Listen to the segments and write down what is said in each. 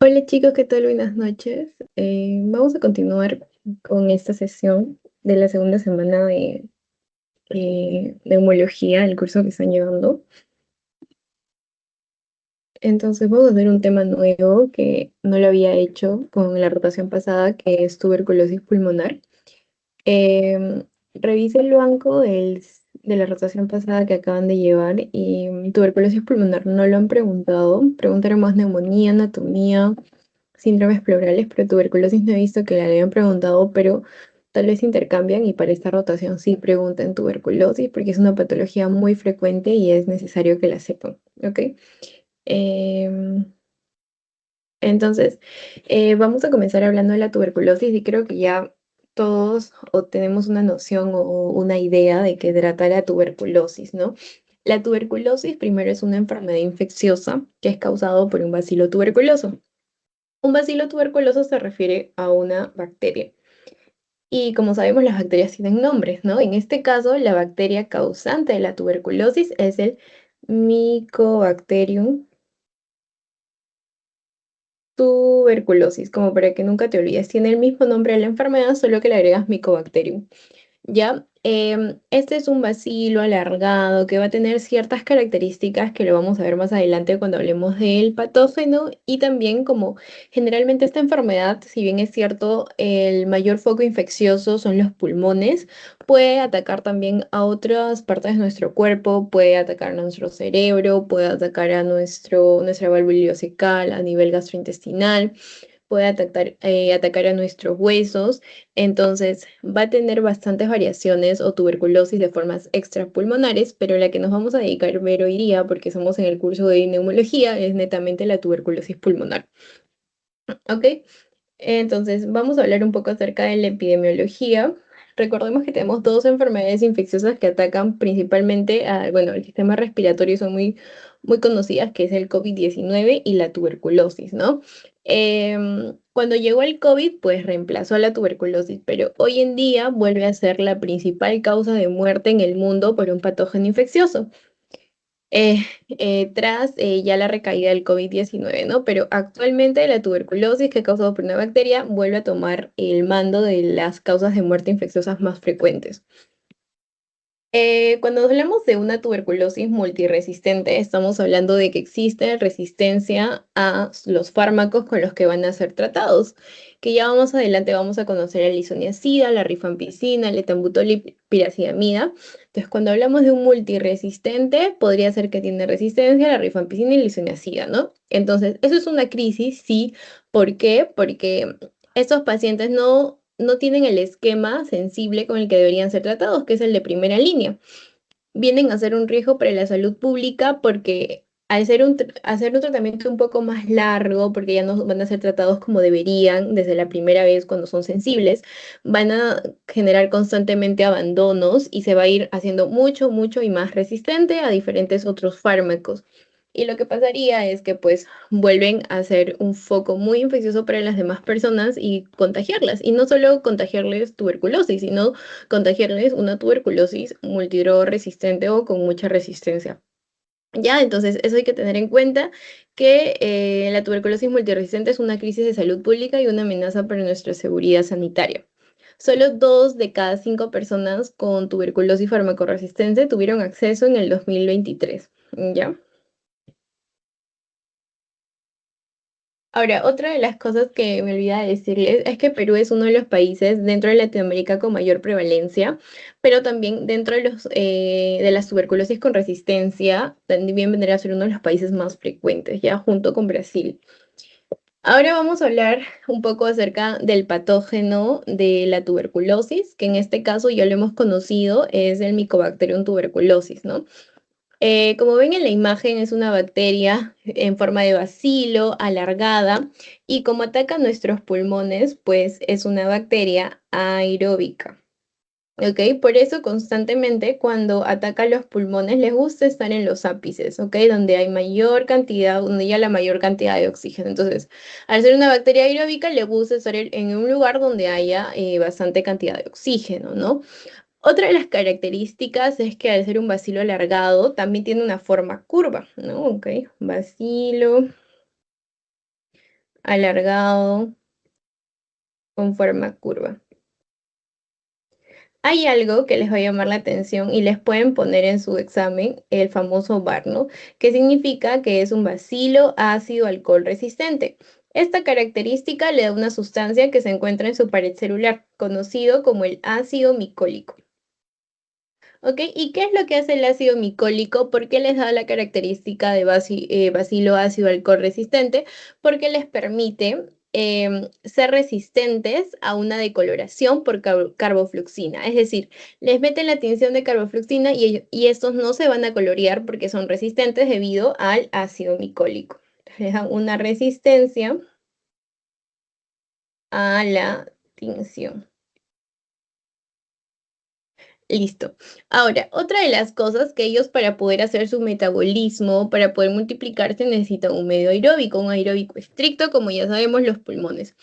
Hola chicos, ¿qué tal? Buenas noches. Vamos a continuar con esta sesión de la segunda semana de homología, el curso que están llevando. Entonces vamos a hacer un tema nuevo que no lo había hecho con la rotación pasada, que es tuberculosis pulmonar. Eh, Revisé el banco de la rotación pasada que acaban de llevar y tuberculosis pulmonar no lo han preguntado. Preguntaron más neumonía, anatomía, síndromes pleurales, pero tuberculosis no he visto que le hayan preguntado, pero tal vez intercambian y para esta rotación sí preguntan tuberculosis porque es una patología muy frecuente y es necesario que la sepan, ¿ok? Em, entonces, vamos a comenzar hablando de la tuberculosis y creo que ya todos o tenemos una noción o una idea de qué trata la tuberculosis, ¿no? La tuberculosis primero es una enfermedad infecciosa que es causada por un bacilo tuberculoso. Un bacilo tuberculoso se refiere a una bacteria. Y como sabemos, las bacterias tienen nombres, ¿no? En este caso, la bacteria causante de la tuberculosis es el Mycobacterium tuberculosis, como para que nunca te olvides. Tiene el mismo nombre de la enfermedad, solo que le agregas Mycobacterium. ¿Ya? Este es un bacilo alargado que va a tener ciertas características que lo vamos a ver más adelante cuando hablemos del patógeno y también como generalmente esta enfermedad, si bien es cierto, el mayor foco infeccioso son los pulmones, puede atacar también a otras partes de nuestro cuerpo, puede atacar a nuestro cerebro, puede atacar a nuestra válvula ileocecal a nivel gastrointestinal, puede atacar a nuestros huesos, entonces va a tener bastantes variaciones o tuberculosis de formas extrapulmonares, pero la que nos vamos a dedicar a ver hoy día, porque somos en el curso de neumología, es netamente la tuberculosis pulmonar. ¿Ok? Entonces vamos a hablar un poco acerca de la epidemiología. Recordemos que tenemos dos enfermedades infecciosas que atacan principalmente bueno, el sistema respiratorio, son muy conocidas, que es el COVID-19 y la tuberculosis, ¿no? Cuando llegó el COVID, pues reemplazó a la tuberculosis, pero hoy en día vuelve a ser la principal causa de muerte en el mundo por un patógeno infeccioso tras ya la recaída del COVID-19, ¿no? Pero actualmente la tuberculosis que es causada por una bacteria vuelve a tomar el mando de las causas de muerte infecciosas más frecuentes. Cuando hablamos de una tuberculosis multiresistente, estamos hablando de que existe resistencia a los fármacos con los que van a ser tratados, que ya más adelante vamos a conocer el isoniazida, la rifampicina, el etambutol y piracidamida. Entonces, cuando hablamos de un multiresistente, podría ser que tiene resistencia a la rifampicina y la isoniazida, ¿no? Entonces, eso es una crisis, sí. ¿Por qué? Porque estos pacientes no tienen el esquema sensible con el que deberían ser tratados, que es el de primera línea. Vienen a ser un riesgo para la salud pública porque al hacer un tratamiento un poco más largo, porque ya no van a ser tratados como deberían desde la primera vez cuando son sensibles, van a generar constantemente abandonos y se va a ir haciendo mucho y más resistente a diferentes otros fármacos. Y lo que pasaría es que pues vuelven a ser un foco muy infeccioso para las demás personas y contagiarlas. Y no solo contagiarles tuberculosis, sino contagiarles una tuberculosis multidroga resistente o con mucha resistencia. Ya, entonces eso hay que tener en cuenta que la tuberculosis multiresistente es una crisis de salud pública y una amenaza para nuestra seguridad sanitaria. Solo 2 de cada 5 personas con tuberculosis farmacorresistente tuvieron acceso en el 2023. ¿Ya? Ahora, otra de las cosas que me olvidaba decirles es que Perú es uno de los países dentro de Latinoamérica con mayor prevalencia, pero también dentro de las tuberculosis con resistencia, también vendría a ser uno de los países más frecuentes, ya junto con Brasil. Ahora vamos a hablar un poco acerca del patógeno de la tuberculosis, que en este caso ya lo hemos conocido, es el Mycobacterium tuberculosis, ¿no? Como ven en la imagen, es una bacteria en forma de bacilo, alargada, y como ataca nuestros pulmones, pues es una bacteria aeróbica. ¿Ok? Por eso constantemente cuando ataca los pulmones les gusta estar en los ápices, ¿ok? Donde hay mayor cantidad, donde hay la mayor cantidad de oxígeno. Entonces, al ser una bacteria aeróbica, le gusta estar en un lugar donde haya bastante cantidad de oxígeno, ¿no? Otra de las características es que al ser un bacilo alargado también tiene una forma curva, ¿no? Ok, bacilo alargado, con forma curva. Hay algo que les va a llamar la atención y les pueden poner en su examen el famoso VAR, ¿no? Que significa que es un bacilo ácido alcohol resistente. Esta característica le da una sustancia que se encuentra en su pared celular, conocido como el ácido micólico. ¿Ok? ¿Y qué es lo que hace el ácido micólico? ¿Por qué les da la característica de bacilo ácido alcohol resistente? Porque les permite ser resistentes a una decoloración por carbofluxina. Es decir, les meten la tinción de carbofluxina y estos no se van a colorear porque son resistentes debido al ácido micólico. Les dan una resistencia a la tinción. Listo. Ahora, otra de las cosas que ellos para poder hacer su metabolismo, para poder multiplicarse, necesitan un medio aeróbico, un aeróbico estricto, como ya sabemos, los pulmones.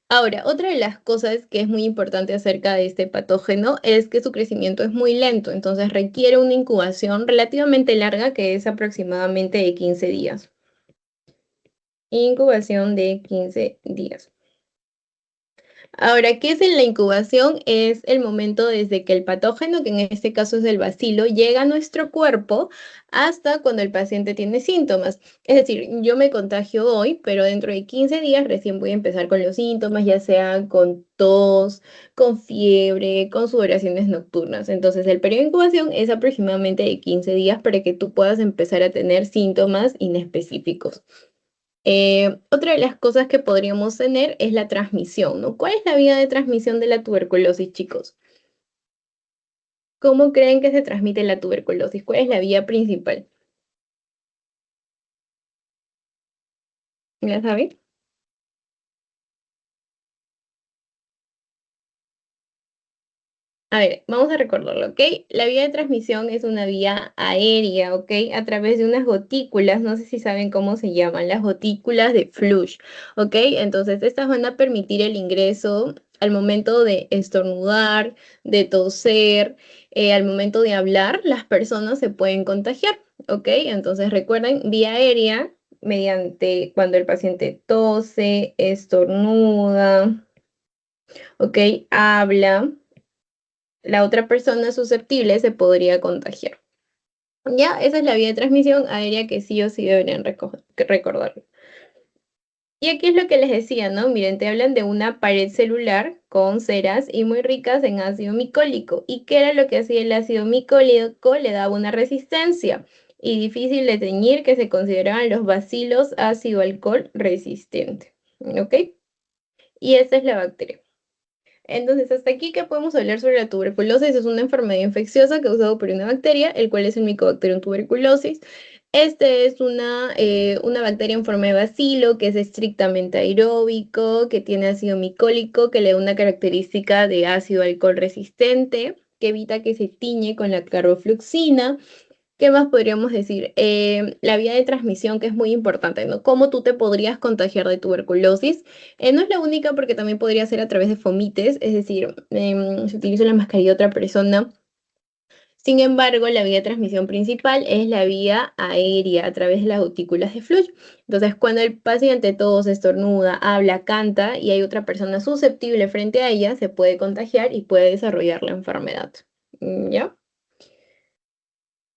Ahora, otra de las cosas que es muy importante acerca de este patógeno es que su crecimiento es muy lento, entonces requiere una incubación relativamente larga, que es aproximadamente de 15 días. Incubación de 15 días. Ahora, ¿qué es en la incubación? Es el momento desde que el patógeno, que en este caso es el bacilo, llega a nuestro cuerpo hasta cuando el paciente tiene síntomas. Es decir, yo me contagio hoy, pero dentro de 15 días recién voy a empezar con los síntomas, ya sea con tos, con fiebre, con sudoraciones nocturnas. Entonces, el periodo de incubación es aproximadamente de 15 días para que tú puedas empezar a tener síntomas inespecíficos. Otra de las cosas que podríamos tener es la transmisión, ¿no? ¿Cuál es la vía de transmisión de la tuberculosis, chicos? ¿Cómo creen que se transmite la tuberculosis? ¿Cuál es la vía principal? ¿Ya saben? A ver, vamos a recordarlo, ¿ok? La vía de transmisión es una vía aérea, ¿ok? A través de unas gotículas, no sé si saben cómo se llaman, las gotículas de Flush, ¿ok? Entonces, estas van a permitir el ingreso al momento de estornudar, de toser, al momento de hablar, las personas se pueden contagiar, ¿ok? Entonces, recuerden, vía aérea, mediante cuando el paciente tose, estornuda, ¿ok? Habla, la otra persona susceptible se podría contagiar. Ya, esa es la vía de transmisión aérea que sí o sí deberían recordar. Y aquí es lo que les decía, ¿no? Miren, te hablan de una pared celular con ceras y muy ricas en ácido micólico. ¿Y qué era lo que hacía el ácido micólico? Le daba una resistencia y difícil de teñir que se consideraban los bacilos ácido alcohol resistente. ¿Ok? Y esa es la bacteria. Entonces, hasta aquí que podemos hablar sobre la tuberculosis. Es una enfermedad infecciosa causada por una bacteria, el cual es el Mycobacterium tuberculosis. Este es una bacteria en forma de bacilo que es estrictamente aeróbico, que tiene ácido micólico, que le da una característica de ácido alcohol resistente, que evita que se tiñe con la carbofluxina. ¿Qué más podríamos decir? La vía de transmisión, que es muy importante, ¿no? ¿Cómo tú te podrías contagiar de tuberculosis? No es la única porque también podría ser a través de fomites, es decir, se utiliza la mascarilla de otra persona. Sin embargo, la vía de transmisión principal es la vía aérea a través de las gotículas de Flush. Entonces, cuando el paciente tose, estornuda, habla, canta y hay otra persona susceptible frente a ella, se puede contagiar y puede desarrollar la enfermedad. ¿Ya?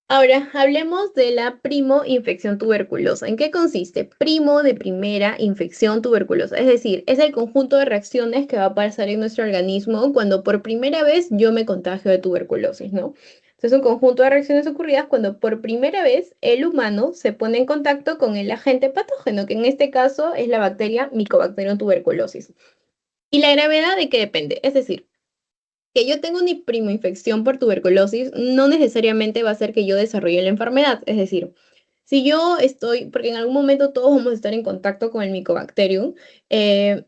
Ahora, hablemos de la primo infección tuberculosa. ¿En qué consiste? Primo de primera infección tuberculosa. Es decir, es el conjunto de reacciones que va a pasar en nuestro organismo cuando por primera vez yo me contagio de tuberculosis, ¿no? Entonces, un conjunto de reacciones ocurridas cuando por primera vez el humano se pone en contacto con el agente patógeno, que en este caso es la bacteria Mycobacterium tuberculosis. ¿Y la gravedad de qué depende? Es decir, que yo tenga una primoinfección por tuberculosis no necesariamente va a hacer que yo desarrolle la enfermedad. Es decir, si yo estoy, porque en algún momento todos vamos a estar en contacto con el Mycobacterium,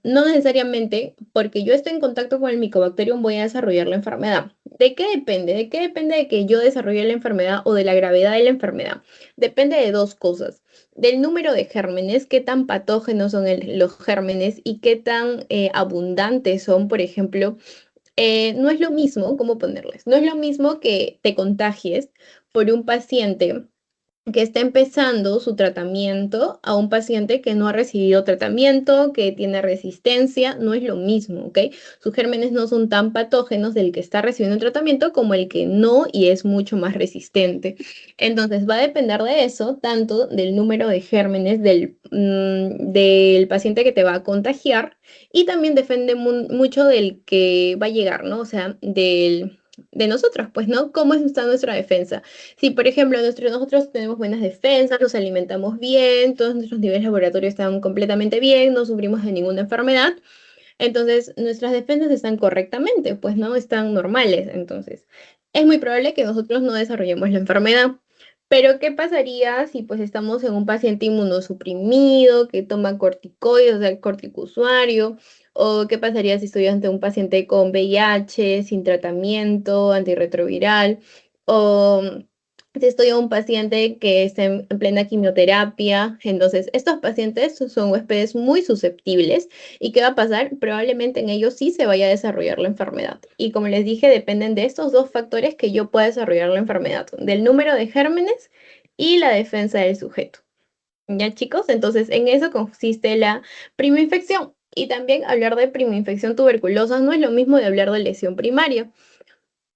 no necesariamente porque yo esté en contacto con el Mycobacterium voy a desarrollar la enfermedad. ¿De qué depende? ¿De qué depende de que yo desarrolle la enfermedad o de la gravedad de la enfermedad? Depende de dos cosas. Del número de gérmenes, qué tan patógenos son los gérmenes y qué tan abundantes son, por ejemplo, no es lo mismo, ¿cómo ponerles? No es lo mismo que te contagies por un paciente que está empezando su tratamiento a un paciente que no ha recibido tratamiento, que tiene resistencia, no es lo mismo, ¿ok? Sus gérmenes no son tan patógenos del que está recibiendo el tratamiento como el que no y es mucho más resistente. Entonces va a depender de eso, tanto del número de gérmenes del paciente que te va a contagiar y también depende mucho del que va a llegar, ¿no? O sea, de nosotros, pues, ¿no? ¿Cómo está nuestra defensa? Si, por ejemplo, nosotros tenemos buenas defensas, nos alimentamos bien, todos nuestros niveles laboratorios están completamente bien, no sufrimos de ninguna enfermedad, entonces nuestras defensas están correctamente, pues no están normales. Entonces, es muy probable que nosotros no desarrollemos la enfermedad. Pero, ¿qué pasaría si pues estamos en un paciente inmunosuprimido que toma corticoides, o sea, corticosuario? ¿O qué pasaría si estoy ante un paciente con VIH, sin tratamiento, antirretroviral? O si estoy a un paciente que está en plena quimioterapia. Entonces, estos pacientes son huéspedes muy susceptibles. ¿Y qué va a pasar? Probablemente en ellos sí se vaya a desarrollar la enfermedad. Y como les dije, dependen de estos dos factores que yo pueda desarrollar la enfermedad, del número de gérmenes y la defensa del sujeto. ¿Ya, chicos? Entonces, en eso consiste la primoinfección. Y también hablar de primoinfección tuberculosa no es lo mismo de hablar de lesión primaria.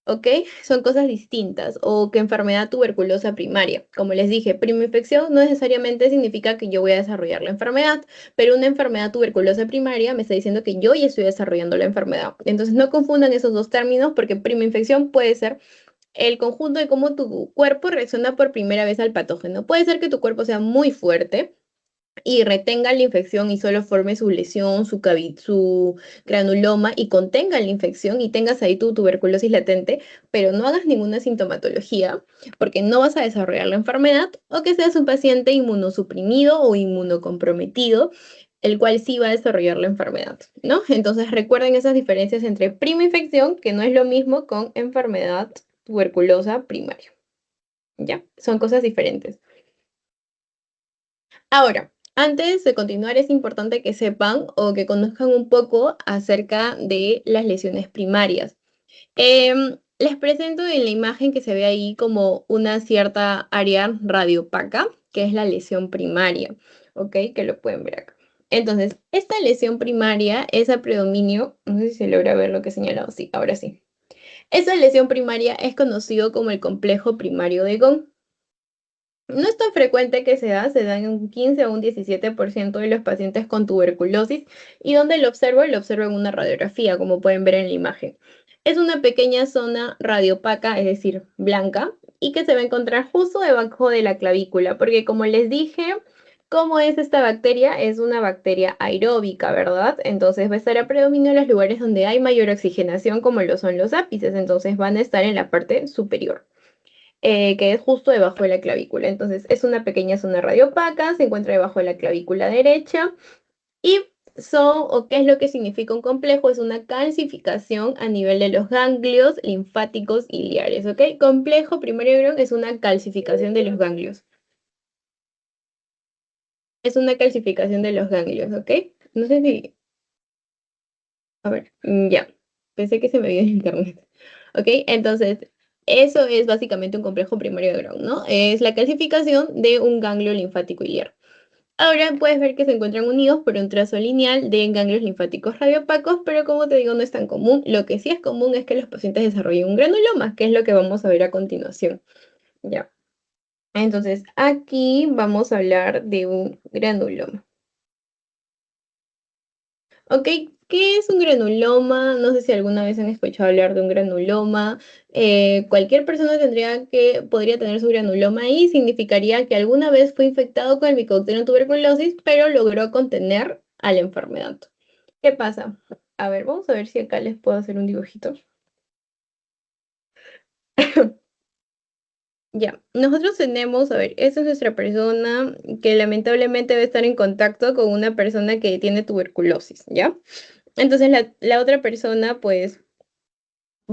¿Ok? Son cosas distintas. O que enfermedad tuberculosa primaria. Como les dije, primoinfección no necesariamente significa que yo voy a desarrollar la enfermedad, pero una enfermedad tuberculosa primaria me está diciendo que yo ya estoy desarrollando la enfermedad. Entonces no confundan esos dos términos porque primoinfección puede ser el conjunto de cómo tu cuerpo reacciona por primera vez al patógeno. Puede ser que tu cuerpo sea muy fuerte y retenga la infección y solo forme su lesión, su granuloma y contenga la infección y tengas ahí tu tuberculosis latente, pero no hagas ninguna sintomatología porque no vas a desarrollar la enfermedad, o que seas un paciente inmunosuprimido o inmunocomprometido, el cual sí va a desarrollar la enfermedad, ¿no? Entonces recuerden esas diferencias entre prima infección, que no es lo mismo con enfermedad tuberculosa primaria, ¿ya? Son cosas diferentes. Ahora, antes de continuar, es importante que sepan o que conozcan un poco acerca de las lesiones primarias. Les presento en la imagen que se ve ahí como una cierta área radiopaca, que es la lesión primaria, ¿ok? Que lo pueden ver acá. Entonces, esta lesión primaria es a predominio, no sé si se logra ver lo que he señalado, sí, ahora sí. Esa lesión primaria es conocido como el complejo primario de Gauss. No es tan frecuente que se da en un 15 o un 17% de los pacientes con tuberculosis y donde lo observo en una radiografía, como pueden ver en la imagen. Es una pequeña zona radiopaca, es decir, blanca, y que se va a encontrar justo debajo de la clavícula, porque como les dije, ¿cómo es esta bacteria? Es una bacteria aeróbica, ¿verdad? Entonces va a estar a predominio en los lugares donde hay mayor oxigenación, como lo son los ápices, entonces van a estar en la parte superior, que es justo debajo de la clavícula. Entonces es una pequeña zona radiopaca, se encuentra debajo de la clavícula derecha y o qué es lo que significa un complejo, es una calcificación a nivel de los ganglios linfáticos iliares, ¿ok? Complejo primario es una calcificación de los ganglios. Es una calcificación de los ganglios, ¿ok? No sé si... A ver, ya. Pensé que se me vio en internet. ¿Ok? Entonces, eso es básicamente un complejo primario de Brown, ¿no? Es la calcificación de un ganglio linfático iliar. Ahora puedes ver que se encuentran unidos por un trazo lineal de ganglios linfáticos radiopacos, pero como te digo, no es tan común. Lo que sí es común es que los pacientes desarrollen un granuloma, que es lo que vamos a ver a continuación. Ya. Entonces, aquí vamos a hablar de un granuloma. Ok, ¿qué es un granuloma? No sé si alguna vez han escuchado hablar de un granuloma. Cualquier persona podría tener su granuloma y significaría que alguna vez fue infectado con el Mycobacterium tuberculosis, pero logró contener a la enfermedad. ¿Qué pasa? A ver, vamos a ver si acá les puedo hacer un dibujito. Ya, nosotros tenemos, a ver, esta es nuestra persona que lamentablemente debe estar en contacto con una persona que tiene tuberculosis, ¿ya? Entonces la otra persona pues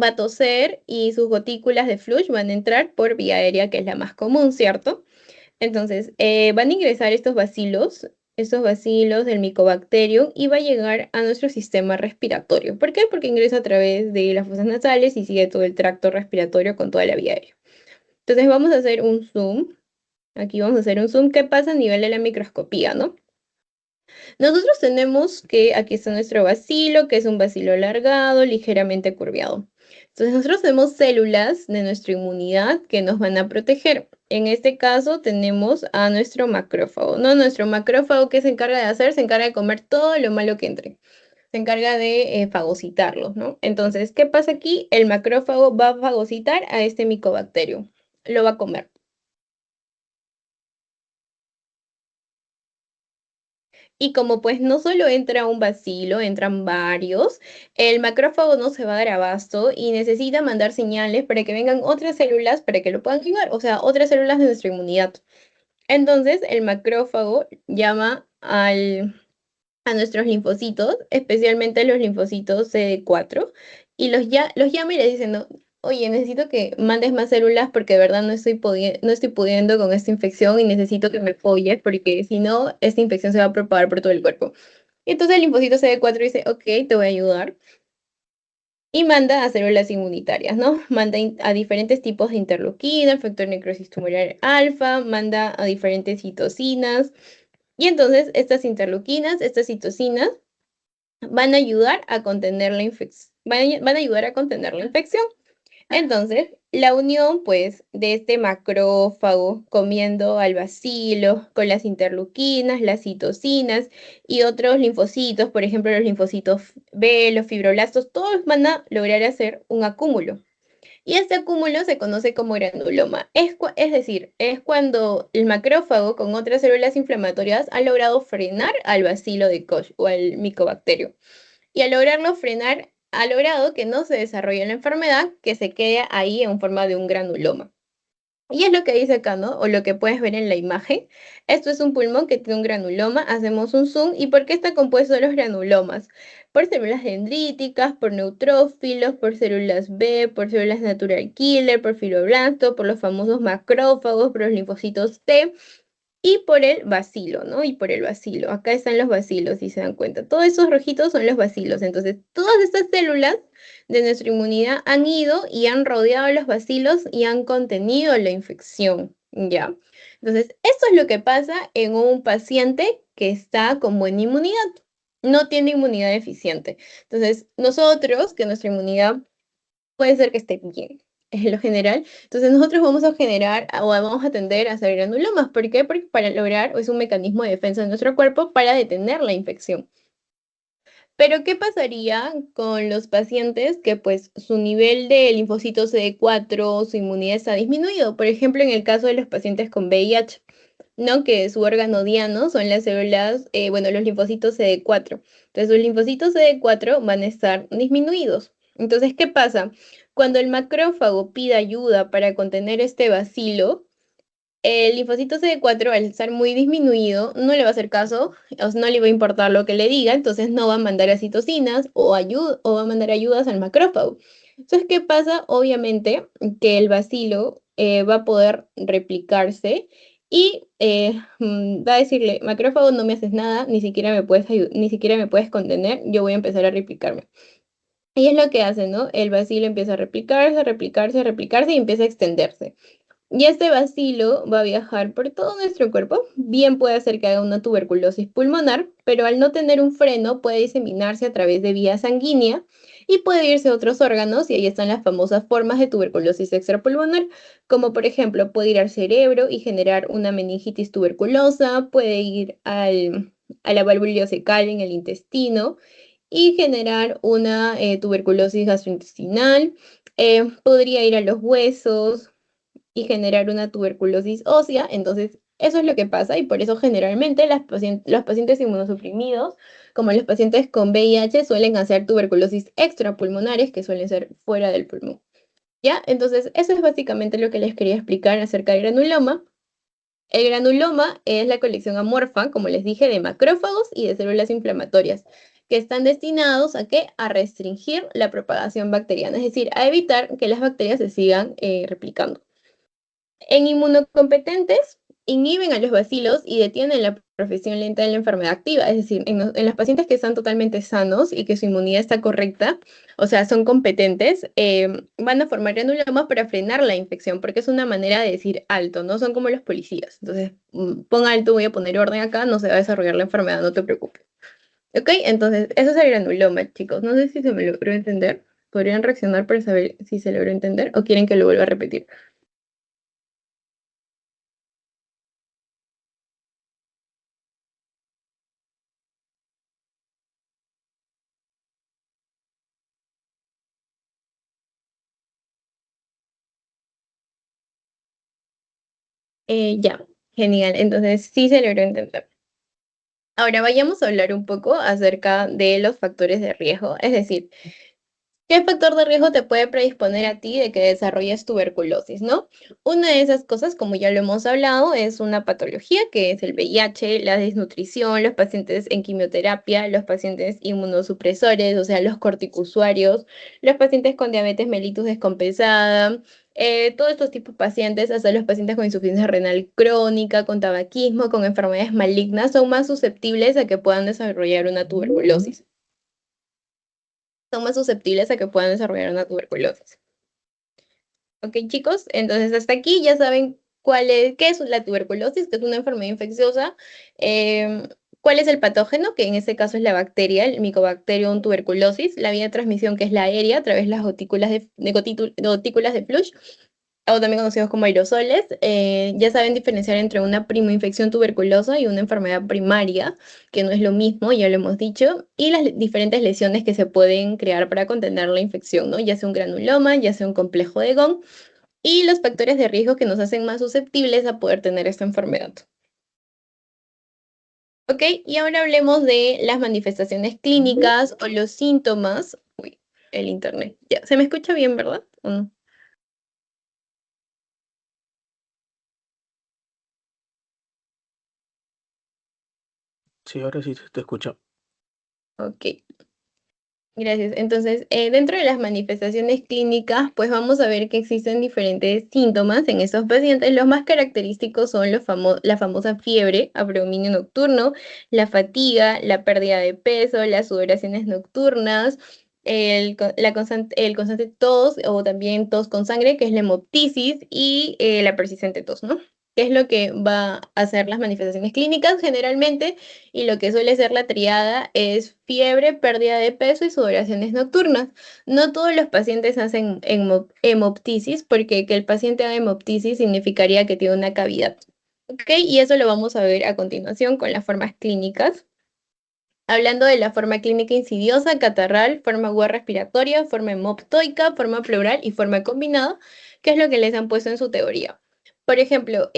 va a toser y sus gotículas de flush van a entrar por vía aérea, que es la más común, ¿cierto? Entonces, van a ingresar estos bacilos del Mycobacterium y va a llegar a nuestro sistema respiratorio. ¿Por qué? Porque ingresa a través de las fosas nasales y sigue todo el tracto respiratorio con toda la vía aérea. Entonces, vamos a hacer un zoom Aquí vamos a hacer un zoom. ¿Qué pasa a nivel de la microscopía, no? Nosotros tenemos que aquí está nuestro bacilo, que es un bacilo alargado, ligeramente curviado. Entonces nosotros tenemos células de nuestra inmunidad que nos van a proteger. En este caso tenemos a nuestro macrófago, ¿no? Nuestro macrófago, ¿qué se encarga de hacer? Se encarga de comer todo lo malo que entre. Se encarga de fagocitarlos, ¿no? Entonces, ¿qué pasa aquí? El macrófago va a fagocitar a este micobacterio. Lo va a comer. Y como pues no solo entra un bacilo, entran varios, el macrófago no se va a dar abasto y necesita mandar señales para que vengan otras células para que lo puedan ayudar, o sea, otras células de nuestra inmunidad. Entonces, el macrófago llama a nuestros linfocitos, especialmente los linfocitos CD4, y los llama y les dice, no, oye, necesito que mandes más células porque de verdad no estoy pudiendo con esta infección y necesito que me apoyes porque si no, esta infección se va a propagar por todo el cuerpo. Y entonces el linfocito CD4 dice, ok, te voy a ayudar. Y manda a células inmunitarias, ¿no? Manda a diferentes tipos de interleuquina, el factor necrosis tumoral alfa, manda a diferentes citocinas. Y entonces estas interleuquinas, estas citocinas, van a ayudar a contener la infección. Van a ayudar a contener la infección. Entonces, la unión, pues, de este macrófago comiendo al bacilo con las interleuquinas, las citocinas y otros linfocitos, por ejemplo, los linfocitos B, los fibroblastos, todos van a lograr hacer un acúmulo. Y este acúmulo se conoce como granuloma. Es decir, es cuando el macrófago con otras células inflamatorias ha logrado frenar al bacilo de Koch o al micobacterio. Y al lograrlo frenar, ha logrado que no se desarrolle la enfermedad, que se quede ahí en forma de un granuloma. Y es lo que dice acá, ¿no? O lo que puedes ver en la imagen. Esto es un pulmón que tiene un granuloma. Hacemos un zoom. ¿Y por qué está compuesto de los granulomas? Por células dendríticas, por neutrófilos, por células B, por células natural killer, por fibroblasto, por los famosos macrófagos, por los linfocitos T y por el bacilo, ¿no? Y por el bacilo. Acá están los bacilos, si se dan cuenta. Todos esos rojitos son los bacilos. Entonces, todas estas células de nuestra inmunidad han ido y han rodeado los bacilos y han contenido la infección, ¿ya? Entonces, esto es lo que pasa en un paciente que está con buena inmunidad. No tiene inmunidad deficiente. Entonces, nosotros, que nuestra inmunidad puede ser que esté bien, en lo general. Entonces nosotros vamos a generar o vamos a tender a hacer granulomas. ¿Por qué? Porque para lograr, es un mecanismo de defensa de nuestro cuerpo para detener la infección. Pero ¿qué pasaría con los pacientes que pues su nivel de linfocitos CD4, su inmunidad está disminuido? Por ejemplo, en el caso de los pacientes con VIH, ¿no? Que su órgano diano son las células, bueno, los linfocitos CD4. Entonces, los linfocitos CD4 van a estar disminuidos. Entonces, ¿qué pasa? Cuando el macrófago pide ayuda para contener este bacilo, el linfocito CD4, al estar muy disminuido, no le va a hacer caso, o sea, no le va a importar lo que le diga, entonces no va a mandar a citocinas o va a mandar ayudas al macrófago. Entonces, ¿qué pasa? Obviamente que el bacilo va a poder replicarse y va a decirle, macrófago, no me haces nada, ni siquiera me puedes contener, yo voy a empezar a replicarme. Y es lo que hace, ¿no? El bacilo empieza a replicarse, a replicarse, a replicarse y empieza a extenderse. Y este bacilo va a viajar por todo nuestro cuerpo. Bien puede hacer que haga una tuberculosis pulmonar, pero al no tener un freno puede diseminarse a través de vía sanguínea y puede irse a otros órganos, y ahí están las famosas formas de tuberculosis extrapulmonar, como por ejemplo puede ir al cerebro y generar una meningitis tuberculosa, puede ir a la válvula ileocecal en el intestino y generar una tuberculosis gastrointestinal, podría ir a los huesos y generar una tuberculosis ósea. Entonces, eso es lo que pasa y por eso generalmente los pacientes inmunosuprimidos, como los pacientes con VIH, suelen hacer tuberculosis extrapulmonares, que suelen ser fuera del pulmón. ¿Ya? Entonces, eso es básicamente lo que les quería explicar acerca del granuloma. El granuloma es la colección amorfa, como les dije, de macrófagos y de células inflamatorias, que están destinados a qué? A restringir la propagación bacteriana, es decir, a evitar que las bacterias se sigan replicando. En inmunocompetentes, inhiben a los bacilos y detienen la Progresión lenta de la enfermedad activa, es decir, en los pacientes que están totalmente sanos y que su inmunidad está correcta, o sea, son competentes, van a formar granulomas para frenar la infección, porque es una manera de decir alto, no son como los policías. Entonces, pon alto, voy a poner orden acá, no se va a desarrollar la enfermedad, no te preocupes. ¿Ok? Entonces, eso es el granuloma, chicos. No sé si se me logró entender. ¿Podrían reaccionar para saber si se logró entender o quieren que lo vuelva a repetir? Ya, genial. Entonces, sí se logró entender. Ahora vayamos a hablar un poco acerca de los factores de riesgo, es decir, ¿qué factor de riesgo te puede predisponer a ti de que desarrolles tuberculosis, no? Una de esas cosas, como ya lo hemos hablado, es una patología que es el VIH, la desnutrición, los pacientes en quimioterapia, los pacientes inmunosupresores, o sea, los corticosuarios, los pacientes con diabetes mellitus descompensada, todos estos tipos de pacientes, hasta los pacientes con insuficiencia renal crónica, con tabaquismo, con enfermedades malignas, son más susceptibles a que puedan desarrollar una tuberculosis. Son más susceptibles a que puedan desarrollar una tuberculosis. Ok, chicos, entonces hasta aquí ya saben qué es la tuberculosis, que es una enfermedad infecciosa, cuál es el patógeno, que en este caso es la bacteria, el Mycobacterium tuberculosis, la vía de transmisión, que es la aérea, a través de las gotículas de Flush, o también conocidos como aerosoles. Ya saben diferenciar entre una primoinfección tuberculosa y una enfermedad primaria, que no es lo mismo, ya lo hemos dicho, y las diferentes lesiones que se pueden crear para contener la infección, ¿no? Ya sea un granuloma, ya sea un complejo de Gauss, y los factores de riesgo que nos hacen más susceptibles a poder tener esta enfermedad. ¿Ok? Y ahora hablemos de las manifestaciones clínicas o los síntomas. Uy, el internet. Ya, ¿se me escucha bien, verdad? ¿O no? Sí, ahora sí te escucho. Ok. Gracias. Entonces, dentro de las manifestaciones clínicas, pues vamos a ver que existen diferentes síntomas en estos pacientes. Los más característicos son la famosa fiebre, abdominio nocturno, la fatiga, la pérdida de peso, las sudoraciones nocturnas, el constante tos o también tos con sangre, que es la hemoptisis, y la persistente tos, ¿no? ¿Qué es lo que va a hacer las manifestaciones clínicas generalmente? Y lo que suele ser la triada es fiebre, pérdida de peso y sudoraciones nocturnas. No todos los pacientes hacen hemoptisis, porque que el paciente haga hemoptisis significaría que tiene una cavidad. ¿Ok? Y eso lo vamos a ver a continuación con las formas clínicas. Hablando de la forma clínica insidiosa, catarral, forma aguda respiratoria, forma hemoptoica, forma pleural y forma combinada, que es lo que les han puesto en su teoría. Por ejemplo,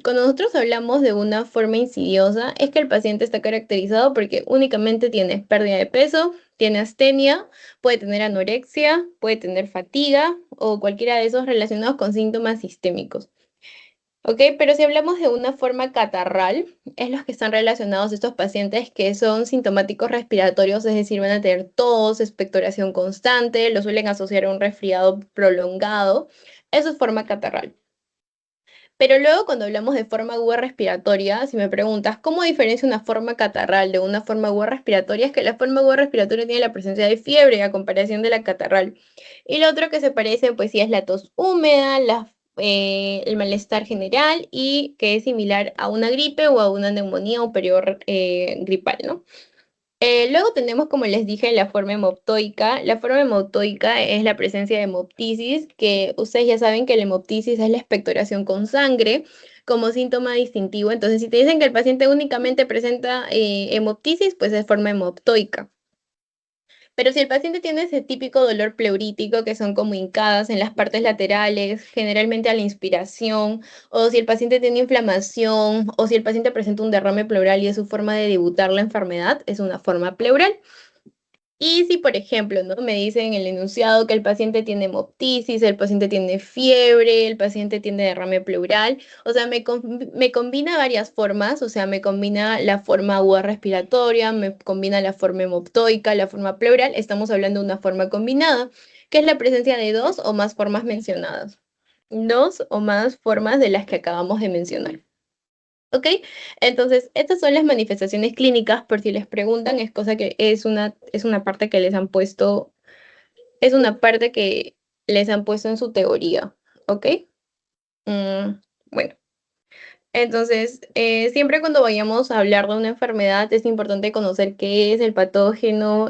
cuando nosotros hablamos de una forma insidiosa, es que el paciente está caracterizado porque únicamente tiene pérdida de peso, tiene astenia, puede tener anorexia, puede tener fatiga o cualquiera de esos relacionados con síntomas sistémicos. Ok, pero si hablamos de una forma catarral, es los que están relacionados a estos pacientes que son sintomáticos respiratorios, es decir, van a tener tos, expectoración constante, lo suelen asociar a un resfriado prolongado. Eso es forma catarral. Pero luego cuando hablamos de forma aguda respiratoria, si me preguntas, ¿cómo diferencia una forma catarral de una forma aguda respiratoria? Es que la forma aguda respiratoria tiene la presencia de fiebre a comparación de la catarral. Y lo otro que se parece, pues sí, es la tos húmeda, el malestar general y que es similar a una gripe o a una neumonía o periodo gripal, ¿no? Luego tenemos, como les dije, la forma hemoptoica. La forma hemoptoica es la presencia de hemoptisis, que ustedes ya saben que la hemoptisis es la expectoración con sangre como síntoma distintivo. Entonces, si te dicen que el paciente únicamente presenta hemoptisis, pues es forma hemoptoica. Pero si el paciente tiene ese típico dolor pleurítico, que son como hincadas en las partes laterales, generalmente a la inspiración, o si el paciente tiene inflamación, o si el paciente presenta un derrame pleural y es su forma de debutar la enfermedad, es una forma pleural. Y si, por ejemplo, ¿no? Me dicen en el enunciado que el paciente tiene hemoptisis, el paciente tiene fiebre, el paciente tiene derrame pleural, o sea, me combina varias formas, o sea, me combina la forma aguda respiratoria, me combina la forma hemoptoica, la forma pleural, estamos hablando de una forma combinada, que es la presencia de dos o más formas mencionadas. Dos o más formas de las que acabamos de mencionar. ¿Ok? Entonces, estas son las manifestaciones clínicas, por si les preguntan, es cosa que es una parte que les han puesto, es una parte que les han puesto en su teoría, ¿ok? Bueno, entonces, siempre cuando vayamos a hablar de una enfermedad es importante conocer qué es el patógeno,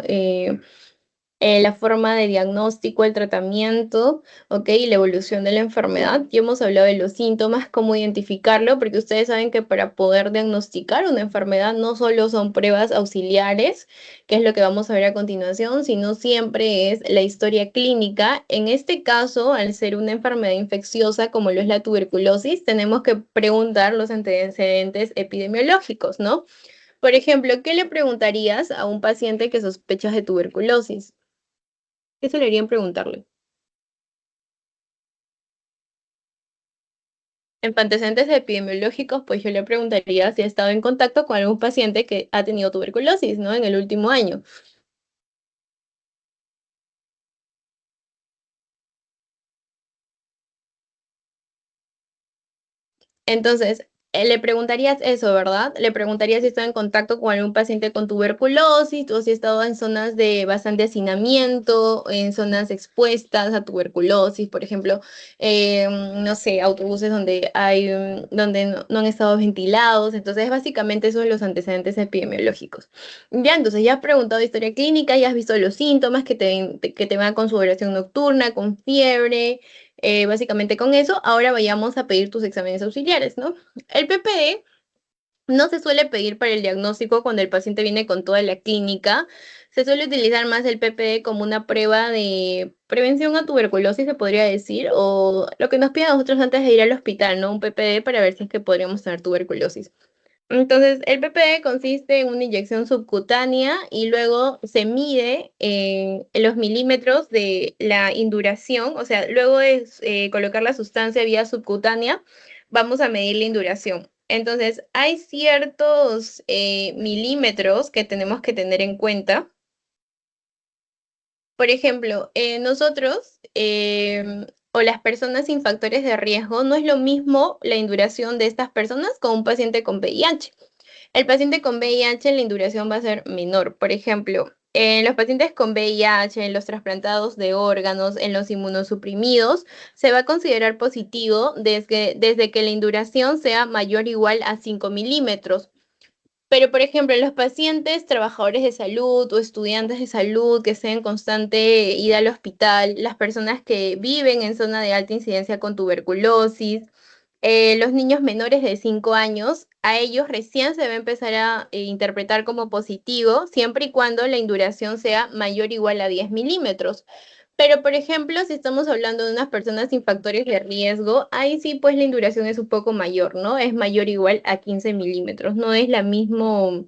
la forma de diagnóstico, el tratamiento, ¿ok? Y la evolución de la enfermedad. Ya hemos hablado de los síntomas, cómo identificarlo, porque ustedes saben que para poder diagnosticar una enfermedad no solo son pruebas auxiliares, que es lo que vamos a ver a continuación, sino siempre es la historia clínica. En este caso, al ser una enfermedad infecciosa como lo es la tuberculosis, tenemos que preguntar los antecedentes epidemiológicos, ¿no? Por ejemplo, ¿qué le preguntarías a un paciente que sospechas de tuberculosis? ¿Qué se le harían preguntarle? En antecedentes epidemiológicos, pues yo le preguntaría si ha estado en contacto con algún paciente que ha tenido tuberculosis, ¿no? En el último año. Entonces, le preguntarías eso, ¿verdad? Le preguntarías si está en contacto con algún paciente con tuberculosis o si ha estado en zonas de bastante hacinamiento, en zonas expuestas a tuberculosis, por ejemplo, no sé, autobuses donde donde no han estado ventilados. Entonces, básicamente esos son los antecedentes epidemiológicos. Ya, entonces ya has preguntado historia clínica, ya has visto los síntomas que te van con sudoración nocturna, con fiebre, básicamente con eso, ahora vayamos a pedir tus exámenes auxiliares, ¿no? El PPE no se suele pedir para el diagnóstico cuando el paciente viene con toda la clínica. Se suele utilizar más el PPE como una prueba de prevención a tuberculosis, se podría decir, o lo que nos piden a nosotros antes de ir al hospital, ¿no? Un PPE para ver si es que podríamos tener tuberculosis. Entonces, el PPE consiste en una inyección subcutánea y luego se mide en los milímetros de la induración, o sea, luego de colocar la sustancia vía subcutánea, vamos a medir la induración. Entonces, hay ciertos milímetros que tenemos que tener en cuenta. Por ejemplo, nosotros o las personas sin factores de riesgo, no es lo mismo la induración de estas personas con un paciente con VIH. El paciente con VIH, la induración va a ser menor. Por ejemplo, en los pacientes con VIH, en los trasplantados de órganos, en los inmunosuprimidos, se va a considerar positivo desde que la induración sea mayor o igual a 5 milímetros. Pero, por ejemplo, en los pacientes, trabajadores de salud o estudiantes de salud que estén en constante ida al hospital, las personas que viven en zona de alta incidencia con tuberculosis, los niños menores de 5 años, a ellos recién se va a empezar a interpretar como positivo, siempre y cuando la induración sea mayor o igual a 10 milímetros. Pero, por ejemplo, si estamos hablando de unas personas sin factores de riesgo, ahí sí, pues la induración es un poco mayor, ¿no? Es mayor o igual a 15 milímetros, no es el mismo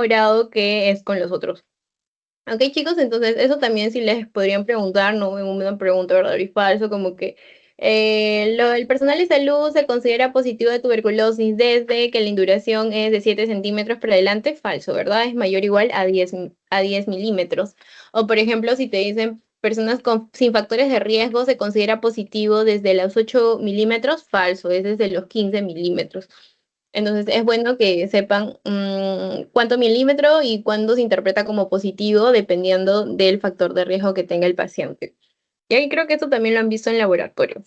grado que es con los otros. Ok, chicos, entonces eso también sí les podrían preguntar, no en una pregunta verdadero y falso, como que el personal de salud se considera positivo de tuberculosis desde que la induración es de 7 centímetros para adelante, falso, ¿verdad? Es mayor o igual a 10 milímetros. O por ejemplo, si te dicen personas sin factores de riesgo se considera positivo desde los 8 milímetros, falso, es desde los 15 milímetros. Entonces es bueno que sepan cuánto milímetro y cuándo se interpreta como positivo dependiendo del factor de riesgo que tenga el paciente. Y ahí creo que esto también lo han visto en laboratorio.